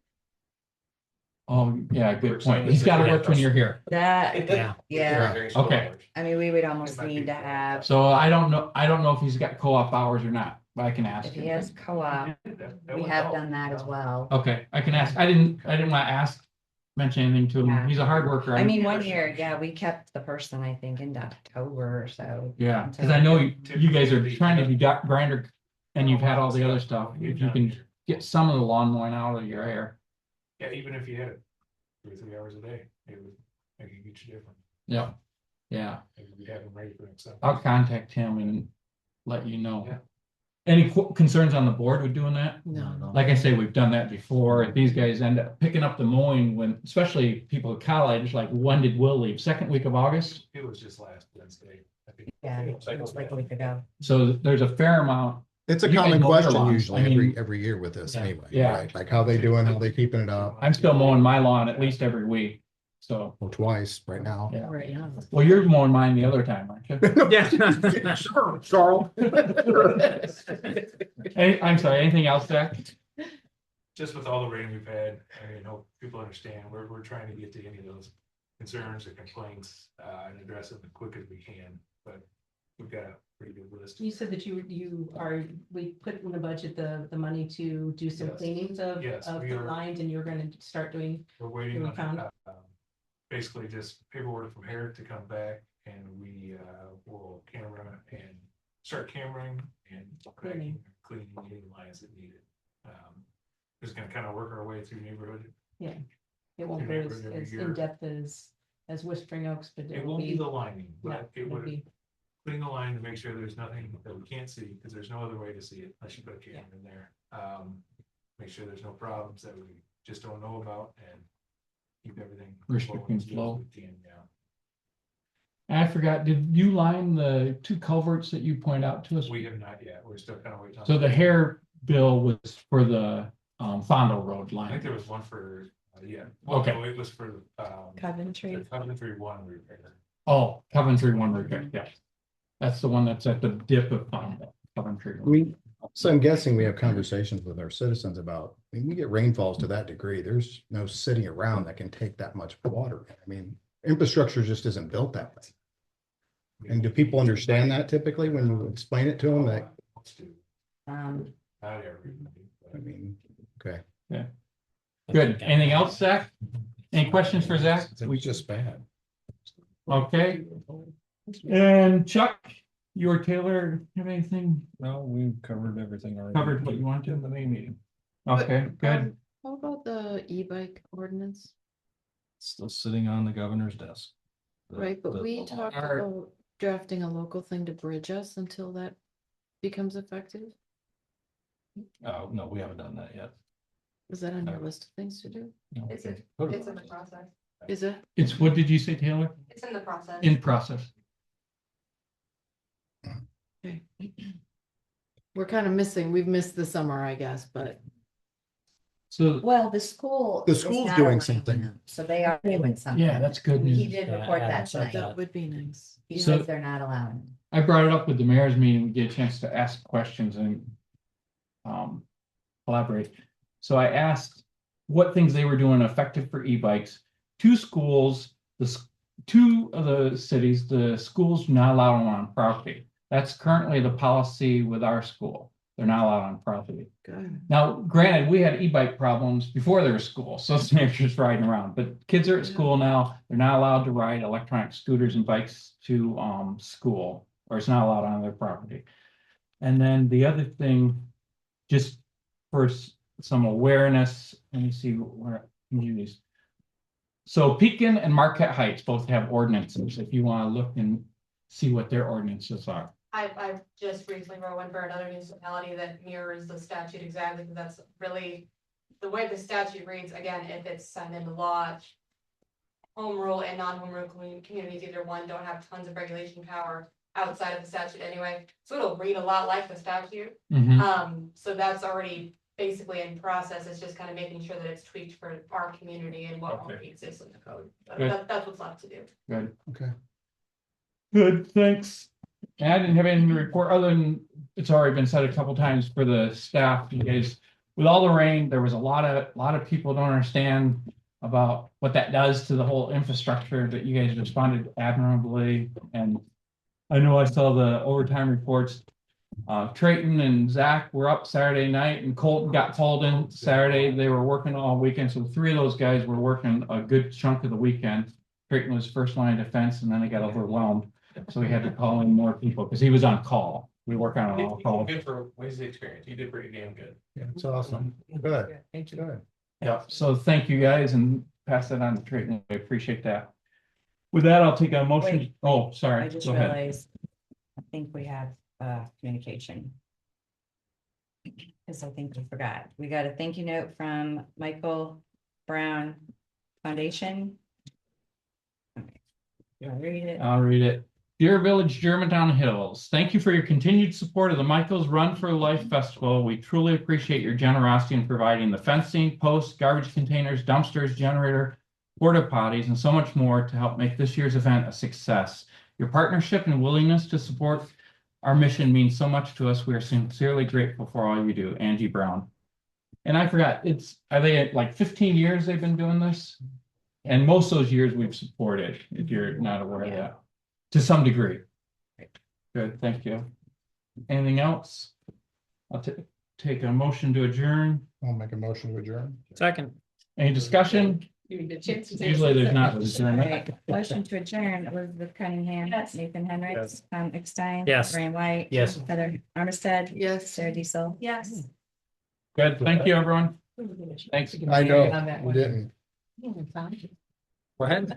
oh, yeah, good point. He's got to work when you're here. That, Yeah. yeah, During school Okay. hours. I mean, we would almost need to have, So I don't know if he's got co-op hours or not, but I can ask if he him. has co-op, That we would have help. done that as well. Okay, I can ask. I didn't want to mention anything to Yeah. him. He's a hard worker. I mean, 1 year, yeah, we kept the person, I think, into October or so. Yeah, until- because I know you guys are trying to be grinder and you've had all the other stuff. If you can get some of the lawn mowing out of your hair. Yeah, even if you had it 2 or 3 hours a day, it would make a huge difference. Yeah, yeah. Maybe we'd have them ready for next summer. I'll contact him and let you know. Yeah. Any concerns on the board with doing that? No. Like I say, we've done that before. If these guys end up picking up the mowing when, especially people at college, like when did Will leave? Second week of August? It was just last Wednesday. I think. Yeah, it was like a week ago. So there's a fair amount. It's a You guys common mow your question lawns. usually I mean- every year with this Yeah. anyway, Yeah. right? Like how they doing, how they keeping it up. I'm still mowing my lawn at least every week. So, Or twice right now. yeah. Right, yeah. Well, you're mowing mine the other time, aren't you? Yeah. Sure, Charles. I'm sorry, anything else, Zach? Just with all the rain we've had, I mean, hope people understand, we're trying to get to any of those concerns or complaints, and address them as quick as we can, but we've got a pretty good list. You said that we put in the budget the money to do some Yes. cleanings Yes, of we the are. lines, and you're gonna start doing. We're waiting we on, found? basically just paperwork from Herrick to come back, and we, will camera and start cameraing and cracking, cleaning any lines that need it. Just gonna kind of work our way through neighborhood. Yeah, it won't go Neighborhood every as year. in-depth as Whispering Oaks, but It won't be the lining, yeah, but it it'll would, be- clean the line to make sure there's nothing that we can't see, because there's no other way to see it unless you put a camera in there. Make sure there's no problems that we just don't know about, and keep everything. Restricting flowing as flow. we can, yeah. And I forgot, did you line the 2 culverts that you point out to us? We have not yet, we're still kind of waiting. on- So the hair bill was for the Fondle Road I think line. there was one for, yeah. Okay. No, it was for, Coventry. the Coventry one repair. Oh, Coventry one repair, yeah. That's the one that's at the dip of Coventry. I mean, so I'm guessing we have conversations with our citizens about, I mean, we get rainfalls to that degree, there's no city around that can take that much water. I mean, infrastructure just isn't built that way. And do people understand that typically when you explain it to them that, Um, Not everybody. I mean, okay. Good. Anything else, Zach? Any questions for Zach? It was just bad. Okay. And Chuck, you or Taylor, have anything No, we've covered everything already. covered what you want to? In the main meeting. Okay, good. How about the e-bike ordinance? Still sitting on the governor's desk. Right, but we talked about drafting a local thing to bridge us until that becomes effective. Oh, no, we haven't done that yet. Is that on your list of things to do? No. It's in the process. Is it? It's, what did you say, Taylor? It's in the process. In process. Okay. We're kind of missing, we've missed the summer, I guess, but So, well, the school. The is school's not doing allowing something. them, So they are doing something. yeah, that's good He news. did Yeah, report Adam that said tonight. that would be nice. He So- says they're not allowing. them. I brought it up with the mayor's meeting, we get a chance to ask questions and collaborate. So I asked what things they were doing effective for e-bikes. 2 schools, 2 of the cities, the schools do not allow them on property. That's currently the policy with our school. They're not allowed on property. Good. Now, granted, we had e-bike problems before there was school, so they're just riding around, but kids are at school now. They're not allowed to ride electronic scooters and bikes to school, or it's not allowed on their property. And then the other thing, just for some awareness, let me see where communities. So Pekin and Marquette Heights both have ordinances, if you want to look and see what their ordinances are. I've just recently wrote one for another municipality that mirrors the statute exactly, because that's really the way the statute reads. Again, if it's signed into law, home rule and non-home rule communities, either one, don't have tons of regulation power outside of the statute anyway. So it'll read a lot like the statute. So that's already basically in process. It's just kind of making sure that it's tweaked for our community and what already exists in the code. Good. That's what's left to do. Good. Okay. Good, thanks. And I didn't have anything to report other than it's already been said a couple times for the staff, you guys. With all the rain, there was a lot of people don't understand about what that does to the whole infrastructure, that you guys responded admirably. And I know I saw the overtime reports. Trayton and Zach were up Saturday night and Colton got called in Saturday. They were working all weekend. So 3 of those guys were working a good chunk of the weekend. Trayton was first line of defense and then they got overwhelmed. So we had to call in more people because he was on call. We work on an all call. Good for Wednesday experience. You did pretty damn good. Yeah, it's awesome. Good. Thank you. Good. Yeah, so thank you guys and pass that on to Trayton. I appreciate that. With that, I'll take a motion. Wait, Oh, sorry. I just Go ahead. realized, I think we have communication. Because I think we forgot. We got a thank you note from Michael Brown Foundation. Okay. You want to read it? I'll read it. Dear Village Germantown Hills, thank you for your continued support of the Michael's Run for Life Festival. We truly appreciate your generosity in providing the fencing, posts, garbage containers, dumpsters, generator, porta potties, and so much more to help make this year's event a success. Your partnership and willingness to support our mission means so much to us. We are sincerely grateful for all you do. Angie Brown. And I forgot, are they at like 15 years they've been doing this? And most of those years we've supported, if you're not aware of that, to some degree. Good, thank you. Anything else? I'll take a motion to adjourn. I'll make a motion to adjourn. Second. Any discussion? Usually there's not. Right. Motion to adjourn, Elizabeth Cunningham, Yes. Nathan Henricks, Tom Eckstein. Yes. Brian White. Yes. Heather Armstead. Yes. Sarah Diesel. Yes. Good, thank you, everyone. Thanks. I know, we didn't. Go ahead.